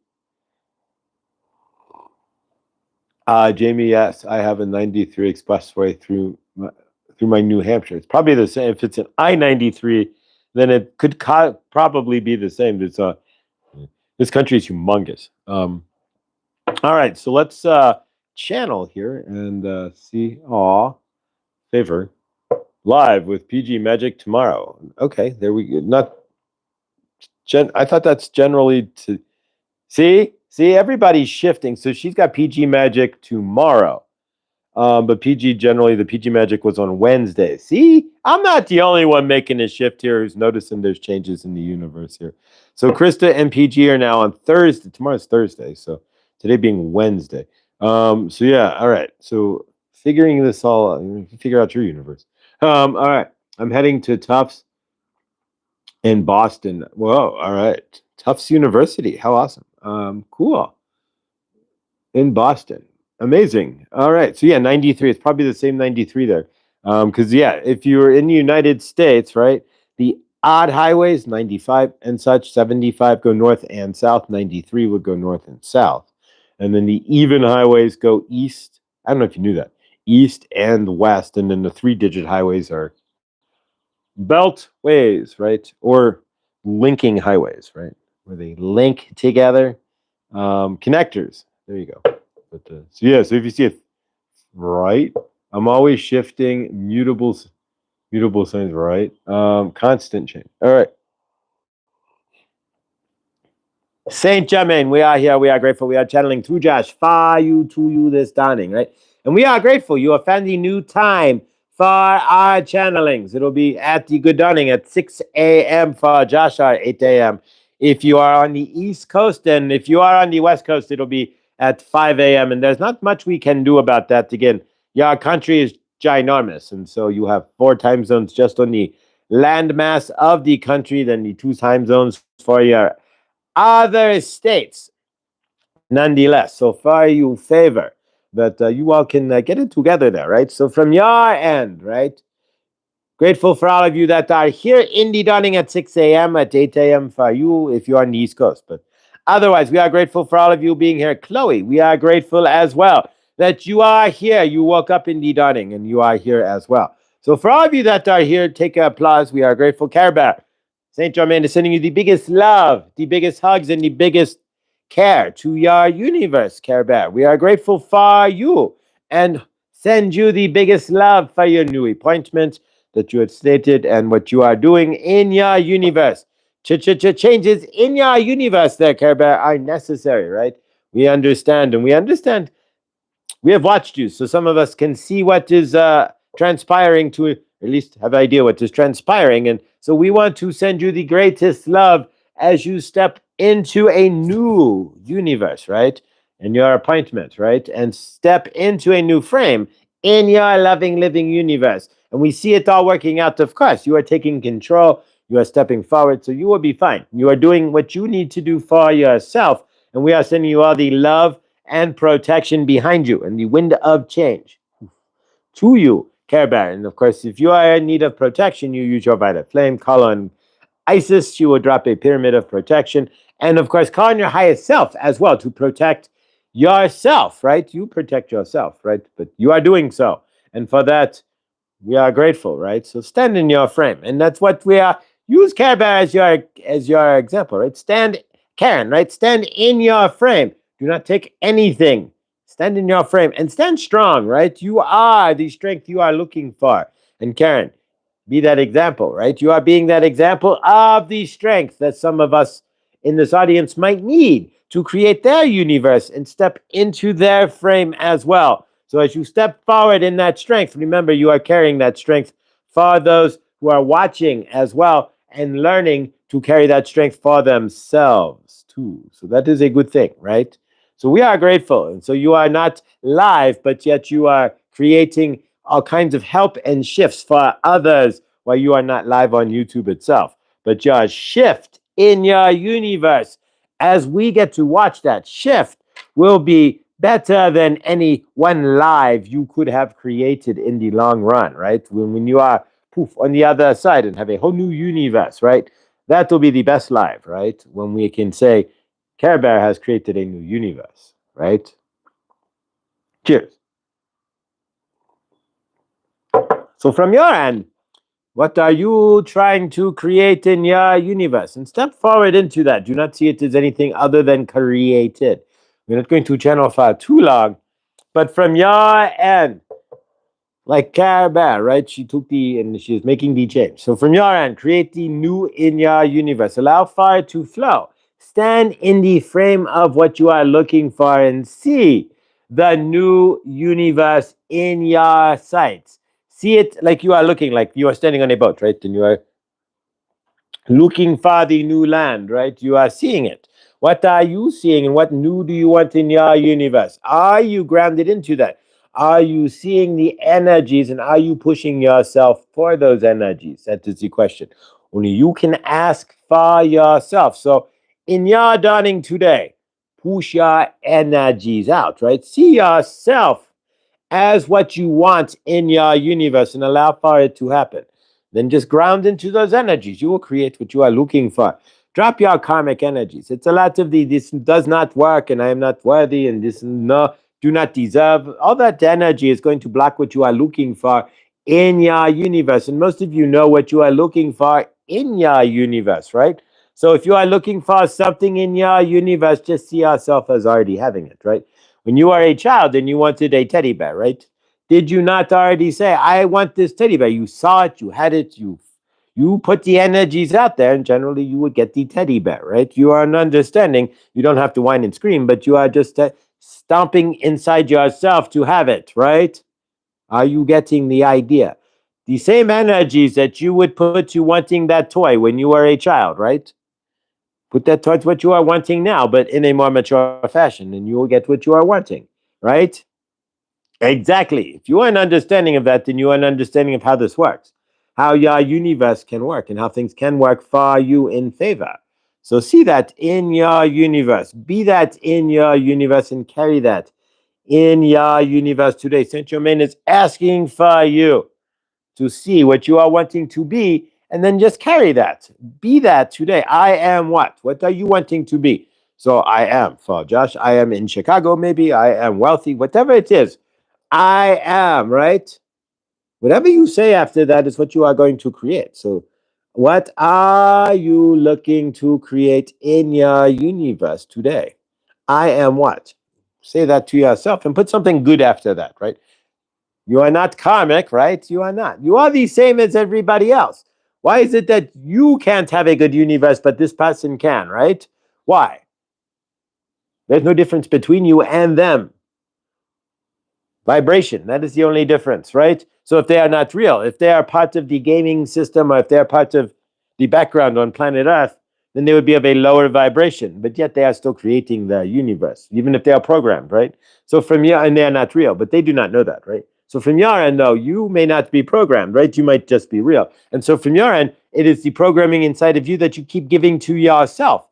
Jamie, yes, I have a 93 expressway through my New Hampshire. It's probably the same. If it's an I-93, then it could probably be the same. This country is humongous. All right, so let's channel here and see. Favor live with PG Magic tomorrow. Okay, there we go. I thought that's generally to see everybody's shifting. So she's got PG Magic tomorrow. But PG generally, the PG Magic was on Wednesday. See, I'm not the only one making a shift here who's noticing there's changes in the universe here. So Krista and PG are now on Thursday. Tomorrow's Thursday, so today being Wednesday. So yeah, all right. So figuring this all out, figure out your universe. All right. I'm heading to Tufts in Boston. Whoa, all right. Tufts University. How awesome. Cool. In Boston. Amazing. All right. So yeah, 93. It's probably the same 93 there. Because yeah, if you're in the United States, right, the odd highways, 95 and such, 75 go north and south, 93 would go north and south. And then the even highways go east. I don't know if you knew that. East and west. And then the 3-digit highways are beltways, right? Or linking highways, right? Where they link together. Connectors. There you go. But, so yeah, so if you see it right, I'm always shifting mutable signs, right? Constant change. All right. Saint Germain, we are here. We are grateful. We are channeling through Josh. Far you to you this dawning, right? And we are grateful. You have found the new time for our channelings. It'll be at the good dawning at 6 a.m. for Josh, or 8 a.m. if you are on the East Coast. And if you are on the West Coast, it'll be at 5 a.m. And there's not much we can do about that. Again, your country is ginormous. And so you have 4 time zones just on the landmass of the country, then the 2 time zones for your other states. Nonetheless, so far you favor that you all can get it together there, right? So from your end, right? Grateful for all of you that are here in the dawning at 6 a.m., at 8 a.m. for you if you're on the East Coast. But otherwise, we are grateful for all of you being here. Chloe, we are grateful as well that you are here. You woke up in the dawning and you are here as well. So for all of you that are here, take applause. We are grateful. Care Bear, Saint Germain is sending you the biggest love, the biggest hugs, and the biggest care to your universe, Care Bear. We are grateful for you and send you the biggest love for your new appointment that you had stated and what you are doing in your universe. Changes in your universe there, Care Bear, are necessary, right? We understand, and we understand. We have watched you, so some of us can see what is transpiring, to at least have an idea what is transpiring. And so we want to send you the greatest love as you step into a new universe, right? In your appointment, right? And step into a new frame in your loving, living universe. And we see it all working out. Of course, you are taking control. You are stepping forward, so you will be fine. You are doing what you need to do for yourself. And we are sending you all the love and protection behind you and the wind of change to you, Care Bear. And of course, if you are in need of protection, you use your Violet Flame. Call on Isis. She will drop a pyramid of protection. And of course, call on your highest self as well to protect yourself, right? You protect yourself, right? But you are doing so. And for that, we are grateful, right? So stand in your frame. And that's what we are. Use Care Bear as your example, right? Stand, Karen, right? Stand in your frame. Do not take anything. Stand in your frame and stand strong, right? You are the strength you are looking for. And Karen, be that example, right? You are being that example of the strength that some of us in this audience might need to create their universe and step into their frame as well. So as you step forward in that strength, remember you are carrying that strength for those who are watching as well and learning to carry that strength for themselves too. So that is a good thing, right? So we are grateful. And so you are not live, but yet you are creating all kinds of help and shifts for others while you are not live on YouTube itself. But your shift in your universe. As we get to watch that shift, will be better than any one life you could have created in the long run, right? When you are poof on the other side and have a whole new universe, right? That will be the best life, right? When we can say, Care Bear has created a new universe, right? Cheers. So from your end, what are you trying to create in your universe? And step forward into that. Do not see it as anything other than created. We're not going to channel file too long, but from your end, like Care Bear, right? She took and she's making the change. So from your end, create the new in your universe. Allow fire to flow. Stand in the frame of what you are looking for and see the new universe in your sights. See it like you are looking, like you are standing on a boat, right? And you are looking for the new land, right? You are seeing it. What are you seeing and what new do you want in your universe? Are you grounded into that? Are you seeing the energies and are you pushing yourself for those energies? That is the question. Only you can ask for yourself. So, in your dawning today, push your energies out, right? See yourself as what you want in your universe and allow for it to happen. Then just ground into those energies. You will create what you are looking for. Drop your karmic energies. It's a lot of this does not work and I am not worthy and this no do not deserve. All that energy is going to block what you are looking for in your universe. And most of you know what you are looking for in your universe, right? So if you are looking for something in your universe, just see yourself as already having it, right? When you are a child and you wanted a teddy bear, right? Did you not already say, I want this teddy bear? You saw it, you had it, you put the energies out there, and generally you would get the teddy bear, right? You are an understanding. You don't have to whine and scream, but you are just stomping inside yourself to have it, right? Are you getting the idea? The same energies that you would put to wanting that toy when you were a child, right? Put that towards what you are wanting now, but in a more mature fashion, and you will get what you are wanting, right? Exactly. If you are an understanding of that, then you are an understanding of how this works, how your universe can work, and how things can work for you in favor. So see that in your universe. Be that in your universe and carry that in your universe today. Saint Germain is asking for you to see what you are wanting to be and then just carry that. Be that today. I am what? What are you wanting to be? So I am, for Josh, I am in Chicago, maybe. I am wealthy, whatever it is. I am, right? Whatever you say after that is what you are going to create. So, what are you looking to create in your universe today? I am what? Say that to yourself and put something good after that, right? You are not karmic, right? You are not. You are the same as everybody else. Why is it that you can't have a good universe, but this person can, right? Why? There's no difference between you and them. Vibration, that is the only difference, right? So if they are not real, if they are part of the gaming system, or if they're part of the background on planet Earth, then they would be of a lower vibration, but yet they are still creating the universe, even if they are programmed, right? So from your and they are not real, but they do not know that, right? So from your end, though, you may not be programmed, right? You might just be real. And so from your end, it is the programming inside of you that you keep giving to yourself.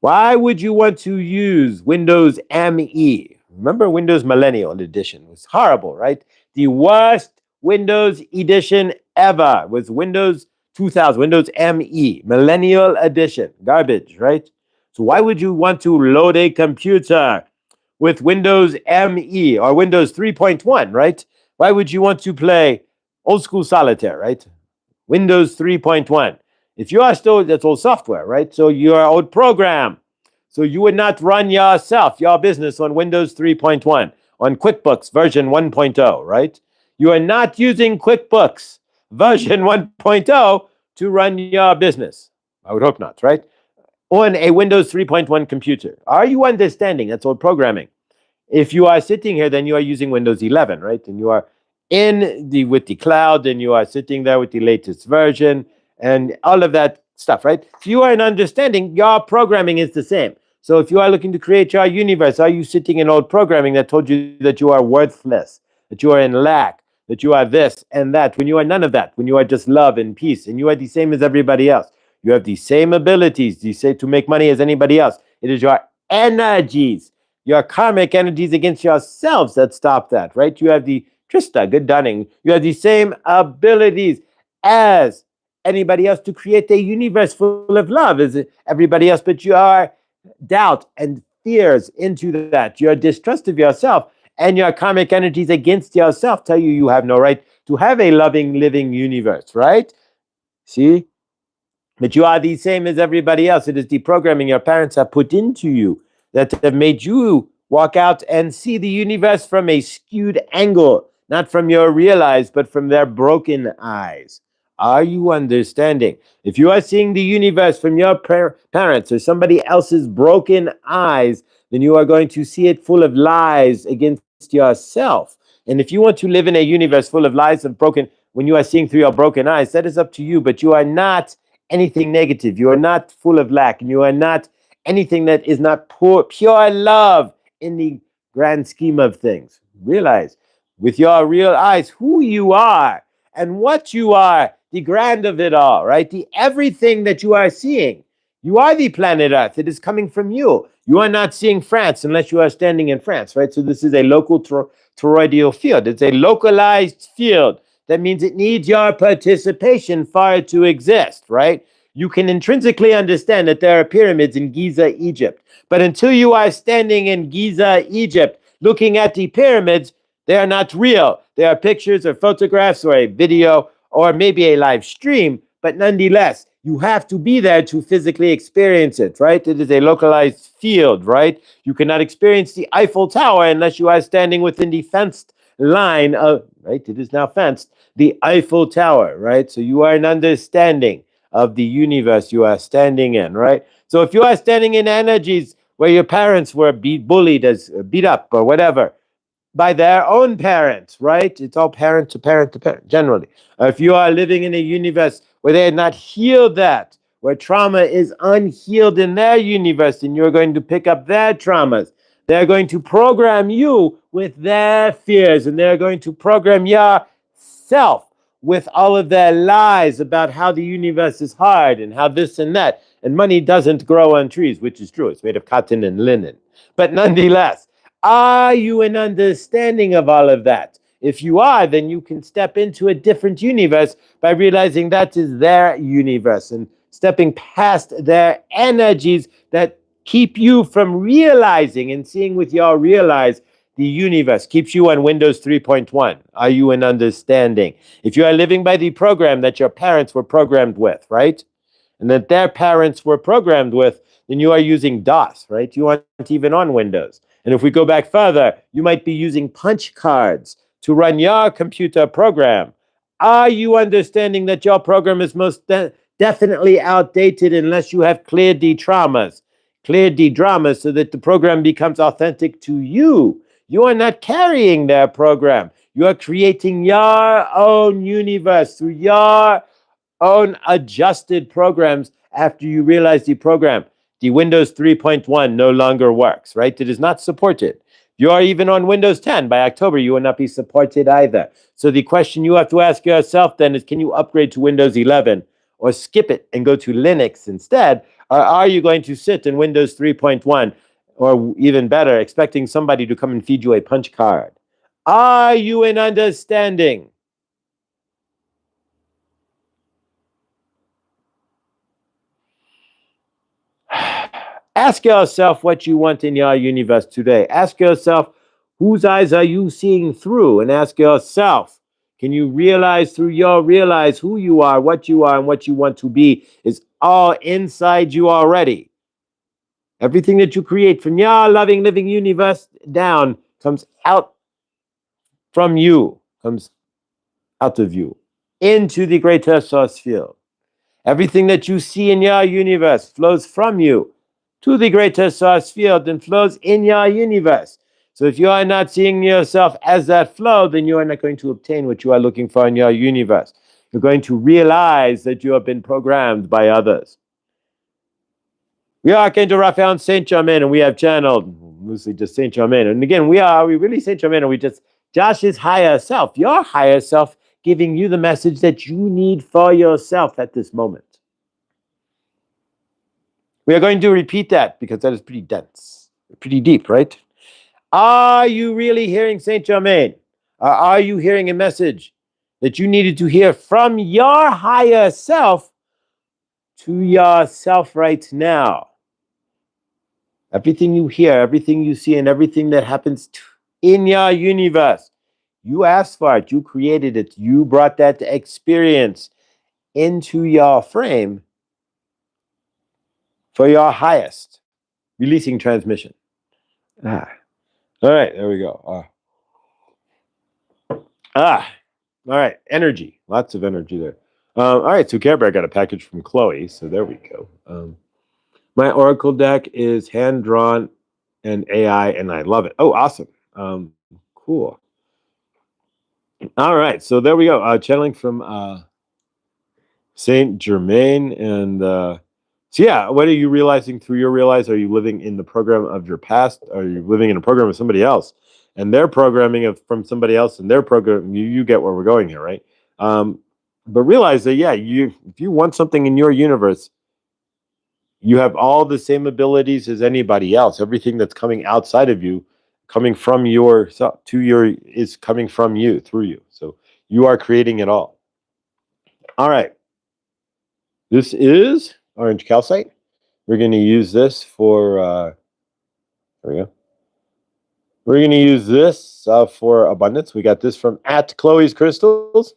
Why would you want to use Windows ME? Remember Windows Millennial Edition? It was horrible, right? The worst Windows edition ever was Windows 2000, Windows ME, Millennial Edition. Garbage, right? So why would you want to load a computer with Windows ME or Windows 3.1, right? Why would you want to play old school solitaire, right? Windows 3.1. If you are still, that's old software, right? So you're old program. So you would not run yourself, your business on Windows 3.1, on QuickBooks version 1.0, right? You are not using QuickBooks version 1.0 to run your business. I would hope not, right? On a Windows 3.1 computer. Are you understanding? That's old programming. If you are sitting here, then you are using Windows 11, right? And you are with the cloud, and you are sitting there with the latest version and all of that stuff, right? If you are an understanding, your programming is the same. So if you are looking to create your universe, are you sitting in old programming that told you that you are worthless, that you are in lack, that you are this and that, when you are none of that, when you are just love and peace, and you are the same as everybody else? You have the same abilities to make money as anybody else. It is your energies, your karmic energies against yourselves that stop that, right? You have the Trista, good Dunning. You have the same abilities as anybody else to create a universe full of love as everybody else, but your doubt and fears into that, your distrust of yourself and your karmic energies against yourself tell you have no right to have a loving, living universe, right? See? But you are the same as everybody else. It is the programming your parents have put into you that have made you walk out and see the universe from a skewed angle, not from your real eyes, but from their broken eyes. Are you understanding? If you are seeing the universe from your parents or somebody else's broken eyes, then you are going to see it full of lies against yourself. And if you want to live in a universe full of lies and broken, when you are seeing through your broken eyes, that is up to you, but you are not anything negative. You are not full of lack, and you are not anything that is not pure love in the grand scheme of things. Realize with your real eyes who you are and what you are, the grand of it all, right? The everything that you are seeing. You are the planet Earth. It is coming from you. You are not seeing France unless you are standing in France, right? So this is a local toroidal field. It's a localized field. That means it needs your participation for it to exist, right? You can intrinsically understand that there are pyramids in Giza, Egypt. But until you are standing in Giza, Egypt, looking at the pyramids, they are not real. They are pictures or photographs or a video or maybe a live stream. But nonetheless, you have to be there to physically experience it, right? It is a localized field, right? You cannot experience the Eiffel Tower unless you are standing within the fenced line of, right? It is now fenced, the Eiffel Tower, right? So you are an understanding of the universe you are standing in, right? So if you are standing in energies where your parents were bullied, as beat up or whatever, by their own parents, right? It's all parent to parent to parent, generally. If you are living in a universe where they had not healed that, where trauma is unhealed in their universe, and you're going to pick up their traumas, they're going to program you with their fears, and they're going to program yourself with all of their lies about how the universe is hard and how this and that. And money doesn't grow on trees, which is true. It's made of cotton and linen. But nonetheless, are you an understanding of all of that? If you are, then you can step into a different universe by realizing that is their universe and stepping past their energies that keep you from realizing and seeing with your real eyes the universe. Keeps you on Windows 3.1. Are you an understanding? If you are living by the program that your parents were programmed with, right? And that their parents were programmed with, then you are using DOS, right? You aren't even on Windows. And if we go back further, you might be using punch cards to run your computer program. Are you understanding that your program is most definitely outdated unless you have cleared the traumas, cleared the dramas so that the program becomes authentic to you? You are not carrying their program. You are creating your own universe through your own adjusted programs after you realize the program. The Windows 3.1 no longer works, right? It is not supported. You are even on Windows 10. By October, you will not be supported either. So the question you have to ask yourself then is, can you upgrade to Windows 11 or skip it and go to Linux instead? Or are you going to sit in Windows 3.1 or even better, expecting somebody to come and feed you a punch card? Are you in understanding? Ask yourself what you want in your universe today. Ask yourself, whose eyes are you seeing through? And ask yourself, can you realize through your realize who you are, and what you want to be is all inside you already. Everything that you create from your loving, living universe down comes out from you, comes out of you, into the greater source field. Everything that you see in your universe flows from you to the greater source field and flows in your universe. So if you are not seeing yourself as that flow, then you are not going to obtain what you are looking for in your universe. You're going to realize that you have been programmed by others. We are Archangel Raphael and Saint Germain, and we have channeled mostly just Saint Germain. And again, we really Saint Germain, and we just Josh's higher self, your higher self, giving you the message that you need for yourself at this moment. We are going to repeat that because that is pretty dense, pretty deep, right? Are you really hearing Saint Germain? Or are you hearing a message that you needed to hear from your higher self to yourself right now? Everything you hear, everything you see, and everything that happens in your universe, you asked for it, you created it, you brought that experience into your frame for your highest releasing transmission. All right, there we go. All right, energy, lots of energy there. All right, so Care Bear got a package from Chloe, so there we go. My Oracle deck is hand drawn and AI, and I love it. Oh, awesome. Cool. All right, so there we go. Channeling from Saint Germain, and so yeah, what are you realizing through your realize? Are you living in the program of your past? Are you living in a program of somebody else, and their programming of from somebody else and their program? You get where we're going here, right? But realize that yeah, if you want something in your universe, you have all the same abilities as anybody else. Everything that's coming outside of you, coming from your to your is coming from you through you. So you are creating it all. All right. This is orange calcite. We're going to use this for, there we go. We're going to use this for abundance. We got this from at Chloe's Crystals,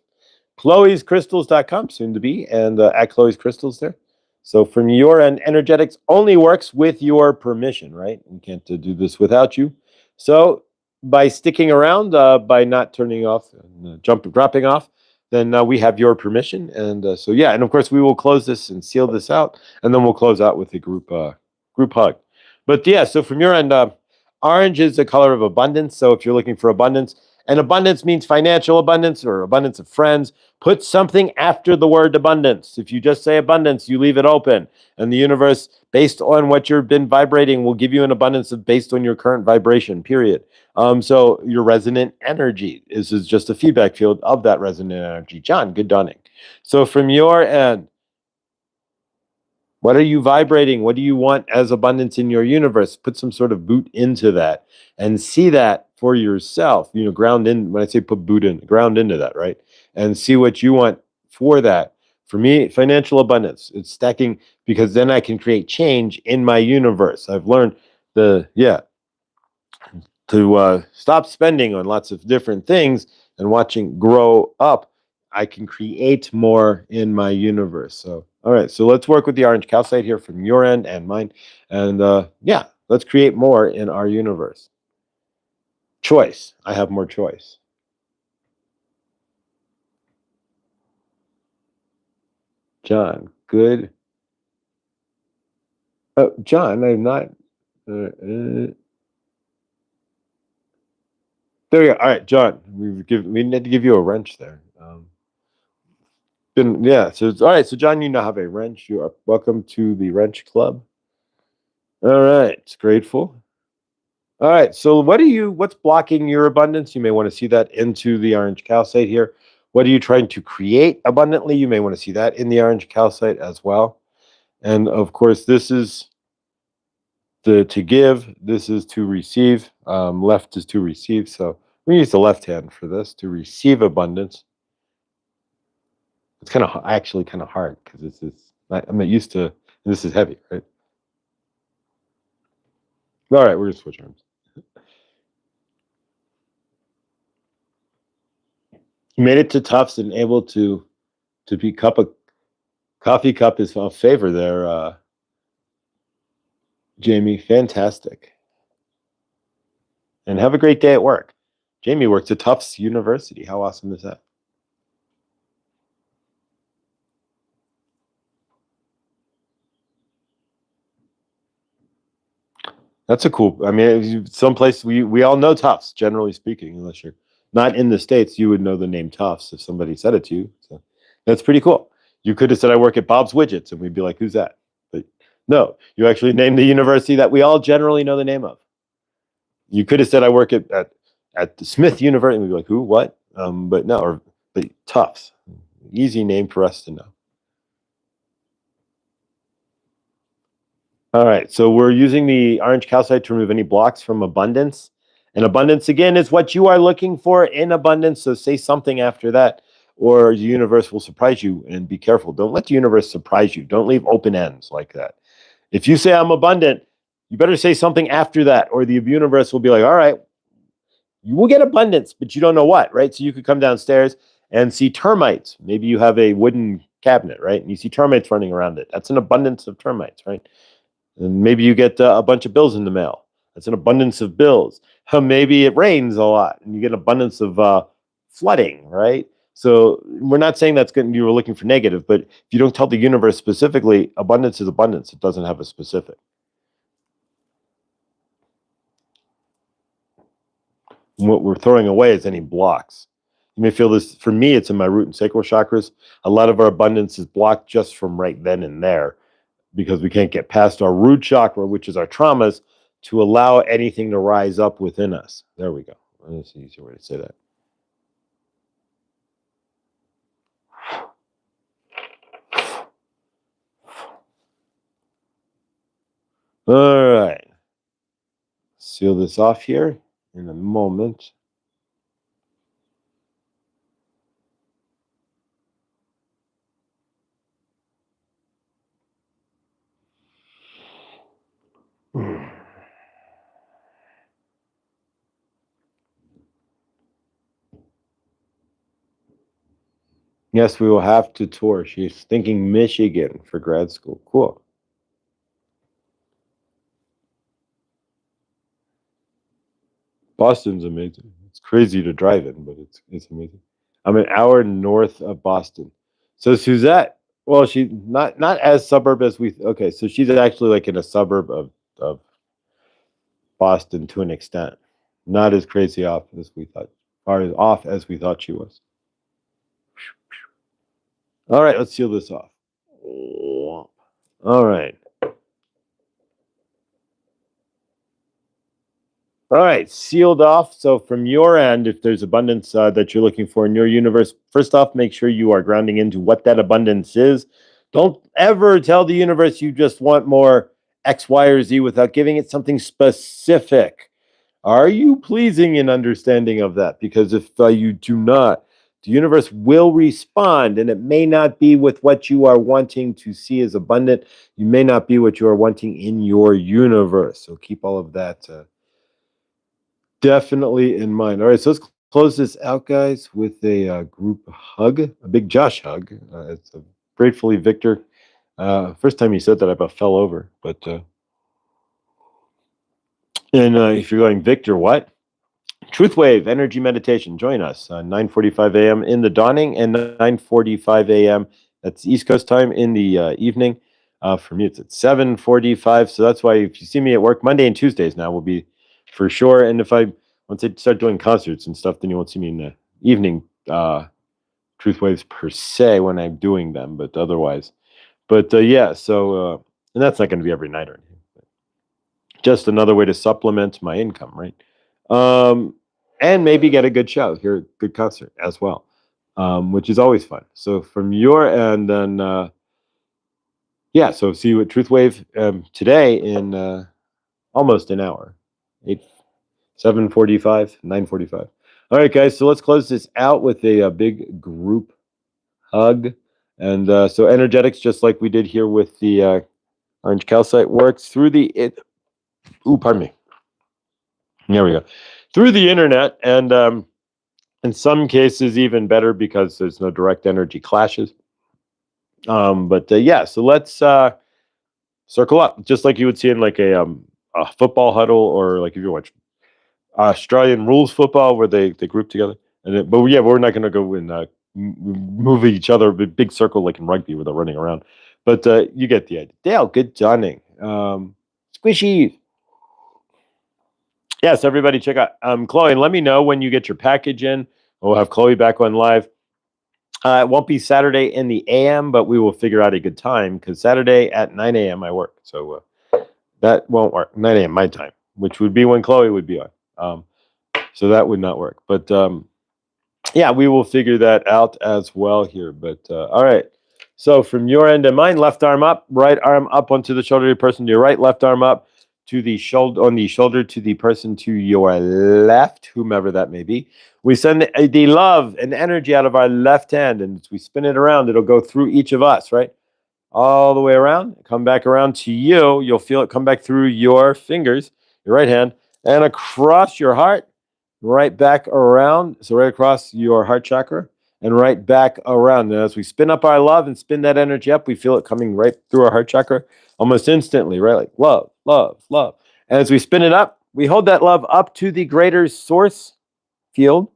chloescrystals.com, soon to be, and at Chloe's Crystals there. So from your end, energetics only works with your permission, right? We can't do this without you. So by sticking around, by not turning off, dropping off, then we have your permission. And so, yeah, and of course, we will close this and seal this out, and then we'll close out with a group hug. But yeah, so from your end, orange is the color of abundance. So if you're looking for abundance, and abundance means financial abundance or abundance of friends, put something after the word abundance. If you just say abundance, you leave it open. And the universe, based on what you've been vibrating, will give you an abundance based on your current vibration, period. So your resonant energy is just a feedback field of that resonant energy. John, good dawning. So from your end, what are you vibrating? What do you want as abundance in your universe? Put some sort of boot into that and see that for yourself. Ground in, when I say put boot in, ground into that, right? And see what you want for that. For me, financial abundance, it's stacking because then I can create change in my universe. I've learned to stop spending on lots of different things and watching grow up. I can create more in my universe. So, all right. So let's work with the orange calcite here from your end and mine. And yeah, let's create more in our universe. Choice. I have more choice. John, good. Oh, John, I'm not. There we go. All right, John. We need to give you a wrench there. So all right. So John, you now have a wrench. You are welcome to the wrench club. All right, it's grateful. All right, so what's blocking your abundance? You may want to see that into the orange calcite here. What are you trying to create abundantly? You may want to see that in the orange calcite as well. And of course, this is to give, this is to receive. Left is to receive. So we use the left hand for this to receive abundance. It's actually kind of hard because I'm not used to, this is heavy, right? All right, we're gonna switch arms. You made it to Tufts and able to be coffee cup is a favor there, Jamie. Fantastic. And have a great day at work. Jamie works at Tufts University. How awesome is that? That's a cool. I mean, someplace we all know Tufts, generally speaking, unless you're not in the States, you would know the name Tufts if somebody said it to you. So that's pretty cool. You could have said I work at Bob's Widgets, and we'd be like, who's that? But no, you actually named the university that we all generally know the name of. You could have said I work at the Smith University, and we'd be like, who, what? But no, but Tufts. Easy name for us to know. All right, so we're using the orange calcite to remove any blocks from abundance. And abundance, again, is what you are looking for in abundance. So say something after that, or the universe will surprise you. And be careful. Don't let the universe surprise you. Don't leave open ends like that. If you say I'm abundant, you better say something after that, or the universe will be like, all right, you will get abundance, but you don't know what, right? So you could come downstairs and see termites. Maybe you have a wooden cabinet, right? And you see termites running around it. That's an abundance of termites, right? And maybe you get a bunch of bills in the mail. That's an abundance of bills. Maybe it rains a lot and you get an abundance of flooding, right? So we're not saying that's good. You were looking for negative, but if you don't tell the universe specifically, abundance is abundance. It doesn't have a specific. And what we're throwing away is any blocks. You may feel this. For me, it's in my root and sacral chakras. A lot of our abundance is blocked just from right then and there, because we can't get past our root chakra, which is our traumas, to allow anything to rise up within us. There we go. That's an easier way to say that. All right. Seal this off here in a moment. Yes, we will have to tour. She's thinking Michigan for grad school. Cool. Boston's amazing. It's crazy to drive in, but it's amazing. I'm an hour north of Boston. So Suzette, well, she's not as suburb as we. Okay, so she's actually like in a suburb of Boston to an extent, not as crazy off as we thought, or as off as we thought she was. All right, let's seal this off. All right. All right, sealed off. So from your end, if there's abundance that you're looking for in your universe, first off, make sure you are grounding into what that abundance is. Don't ever tell the universe you just want more X, Y, or Z without giving it something specific. Are you pleasing and understanding of that? Because if you do not, the universe will respond, and it may not be with what you are wanting to see as abundant. You may not be what you are wanting in your universe. So keep all of that definitely in mind. All right, so let's close this out, guys, with a group hug, a big Josh hug. It's a gratefully Victor. First time he said that, I about fell over. But if you're going, Victor, what? Truth Wave Energy Meditation. Join us 9:45 a.m. in the dawning and 9:45 a.m. That's East Coast time in the evening. For me, it's at 7:45. So that's why if you see me at work, Monday and Tuesdays now will be for sure. And if once I start doing concerts and stuff, then you won't see me in the evening Truth Waves per se when I'm doing them, but otherwise. But yeah, so and that's not going to be every night or anything. Just another way to supplement my income, right? And maybe get a good show, hear a good concert as well, which is always fun. So from your end, then yeah. So see you at Truth Wave today in almost an hour, 7:45, 9:45. All right, guys. So let's close this out with a big group hug, and so energetics, just like we did here with the orange calcite, works through the. Ooh, pardon me. There we go. Through the internet, and in some cases even better because there's no direct energy clashes. But yeah, so let's circle up, just like you would see in like a football huddle, or like if you watch Australian rules football where they group together. But yeah, we're not going to go and move each other a big circle like in rugby where they're running around. But you get the idea. Dale, good dawning. Squishy. Yes, everybody check out Chloe, and let me know when you get your package in. We'll have Chloe back on live. It won't be Saturday in the AM, but we will figure out a good time because Saturday at 9 a.m. I work. So that won't work. 9 a.m. my time, which would be when Chloe would be on. So that would not work. But yeah, we will figure that out as well here. But all right. So from your end and mine, left arm up, right arm up onto the shoulder of the person to your right, left arm up to the shoulder, on the shoulder to the person to your left, whomever that may be. We send the love and energy out of our left hand, and as we spin it around, it'll go through each of us, right? All the way around, come back around to you. You'll feel it come back through your fingers, your right hand, and across your heart, right back around. So right across your heart chakra and right back around. And as we spin up our love and spin that energy up, we feel it coming right through our heart chakra almost instantly, right? Like love, love, love. And as we spin it up, we hold that love up to the greater source field,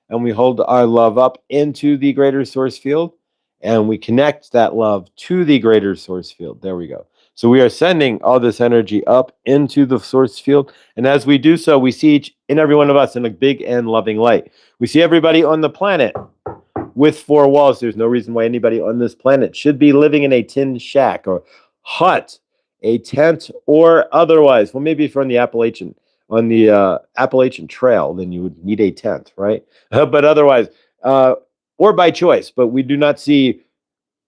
and we hold our love up into the greater source field, and we connect that love to the greater source field. There we go. So we are sending all this energy up into the source field, and as we do so, we see each and every one of us in a big and loving light. We see everybody on the planet with four walls. There's no reason why anybody on this planet should be living in a tin shack or hut, a tent, or otherwise. Well, maybe if you're on the Appalachian Trail, then you would need a tent, right? But otherwise, or by choice. But we do not see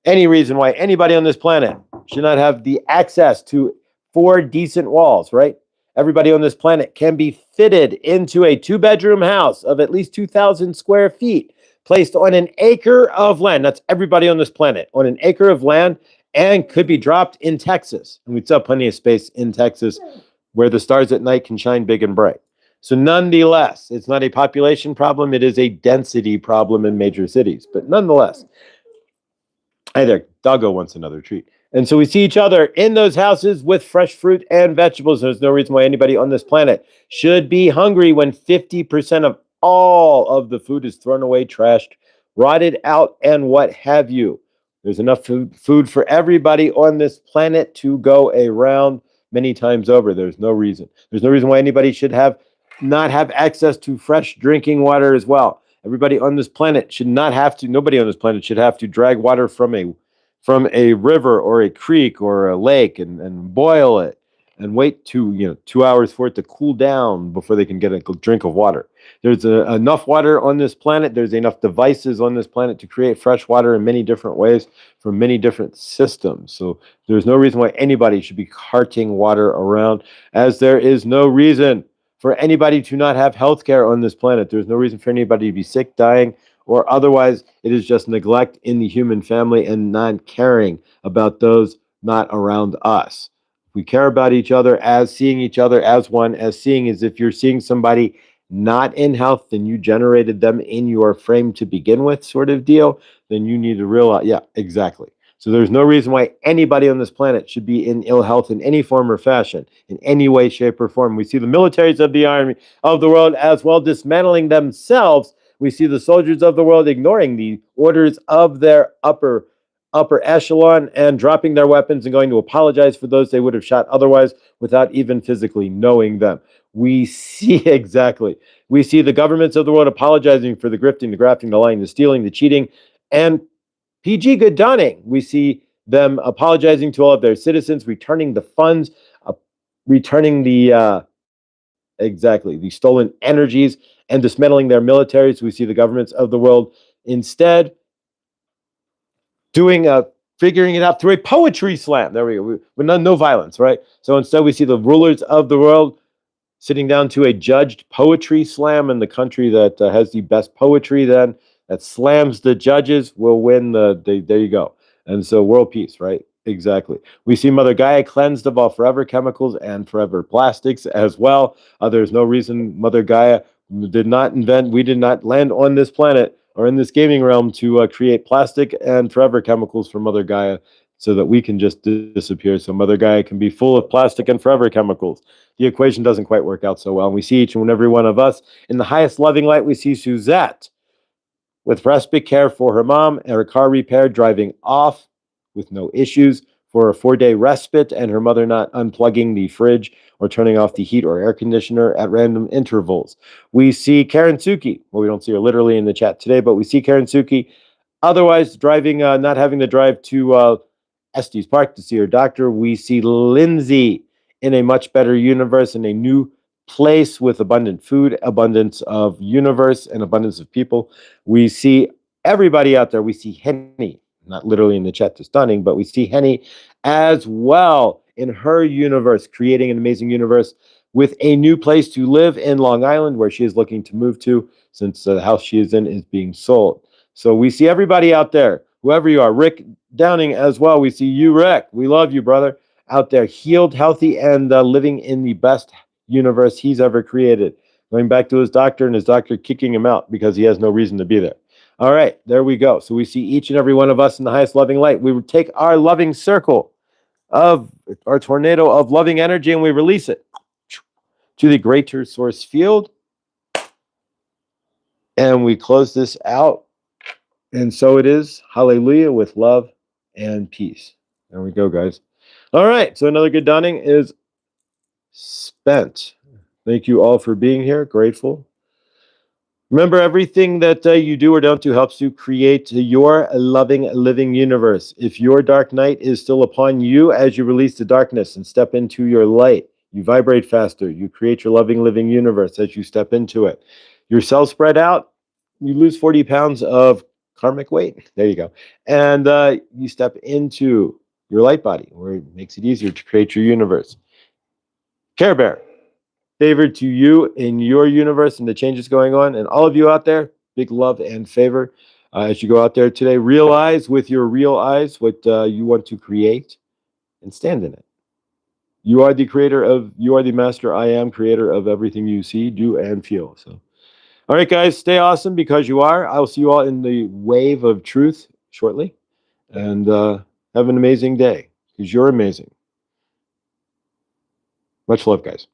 any reason why anybody on this planet should not have the access to four decent walls, right? Everybody on this planet can be fitted into a 2-bedroom house of at least 2,000 square feet, placed on an acre of land. That's everybody on this planet, on an acre of land, and could be dropped in Texas. And we'd still have plenty of space in Texas where the stars at night can shine big and bright. So nonetheless, it's not a population problem. It is a density problem in major cities. But nonetheless, hey there, doggo wants another treat. And so we see each other in those houses with fresh fruit and vegetables. There's no reason why anybody on this planet should be hungry when 50% of all of the food is thrown away, trashed, rotted out, and what have you. There's enough food for everybody on this planet to go around many times over. There's no reason. There's no reason why anybody should not have access to fresh drinking water as well. Everybody on this planet should not have to, nobody on this planet should have to drag water from a river or a creek or a lake and boil it and wait 2 hours for it to cool down before they can get a drink of water. There's enough water on this planet. There's enough devices on this planet to create fresh water in many different ways from many different systems. So there's no reason why anybody should be carting water around, as there is no reason for anybody to not have health care on this planet. There's no reason for anybody to be sick, dying, or otherwise. It is just neglect in the human family and not caring about those not around us. We care about each other as seeing each other as one, as seeing as if you're seeing somebody not in health, then you generated them in your frame to begin with, sort of deal. Then you need to realize, yeah, exactly. So there's no reason why anybody on this planet should be in ill health in any form or fashion, in any way, shape, or form. We see the militaries of the army of the world as well dismantling themselves. We see the soldiers of the world ignoring the orders of their upper echelon and dropping their weapons and going to apologize for those they would have shot otherwise without even physically knowing them. We see exactly. We see the governments of the world apologizing for the grifting, the grafting, the lying, the stealing, the cheating, and PG good donning. We see them apologizing to all of their citizens, returning the funds, returning the stolen energies, and dismantling their militaries. We see the governments of the world instead figuring it out through a poetry slam. There we go. No violence, right? So instead, we see the rulers of the world sitting down to a judged poetry slam, and the country that has the best poetry then that slams the judges will win there you go. And so world peace, right? Exactly. We see Mother Gaia cleansed of all forever chemicals and forever plastics as well. There's no reason Mother Gaia we did not land on this planet or in this gaming realm to create plastic and forever chemicals for Mother Gaia so that we can just disappear. So Mother Gaia can be full of plastic and forever chemicals. The equation doesn't quite work out so well. And we see each and every one of us in the highest loving light. We see Suzette with respite care for her mom and her car repaired, driving off with no issues for a 4-day respite, and her mother not unplugging the fridge or turning off the heat or air conditioner at random intervals. We see Karen Suki. Well, we don't see her literally in the chat today, but we see Karen Suki otherwise driving, not having to drive to Estes Park to see her doctor. We see Lindsay in a much better universe, in a new place with abundant food, abundance of universe, and abundance of people. We see everybody out there. We see Henny. not literally in the chat to stunning, but we see Henny as well in her universe, creating an amazing universe with a new place to live in Long Island, where she is looking to move to, since the house she is in is being sold. So we see everybody out there, whoever you are. Rick Downing as well. We see you, Rick. We love you, brother. Out there, healed, healthy, and living in the best universe he's ever created. Going back to his doctor, and his doctor kicking him out because he has no reason to be there. All right, there we go. So we see each and every one of us in the highest loving light. We would take our loving circle of our tornado of loving energy, and we release it to the greater source field. And we close this out. And so it is. Hallelujah, with love and peace. There we go, guys. All right, so another good dawning is spent. Thank you all for being here. Grateful. Remember, everything that you do or don't do helps you create your loving, living universe. If your dark night is still upon you as you release the darkness and step into your light, you vibrate faster. You create your loving, living universe as you step into it. Your cells spread out. You lose 40 pounds of karmic weight. There you go. And you step into your light body, where it makes it easier to create your universe. Care Bear, favored to you in your universe and the changes going on. And all of you out there, big love and favor. As you go out there today, realize with your real eyes what you want to create and stand in it. You are the creator of, you are the master I am, creator of everything you see, do, and feel. So, all right, guys, stay awesome because you are. I will see you all in the wave of truth shortly. And have an amazing day because you're amazing. Much love, guys.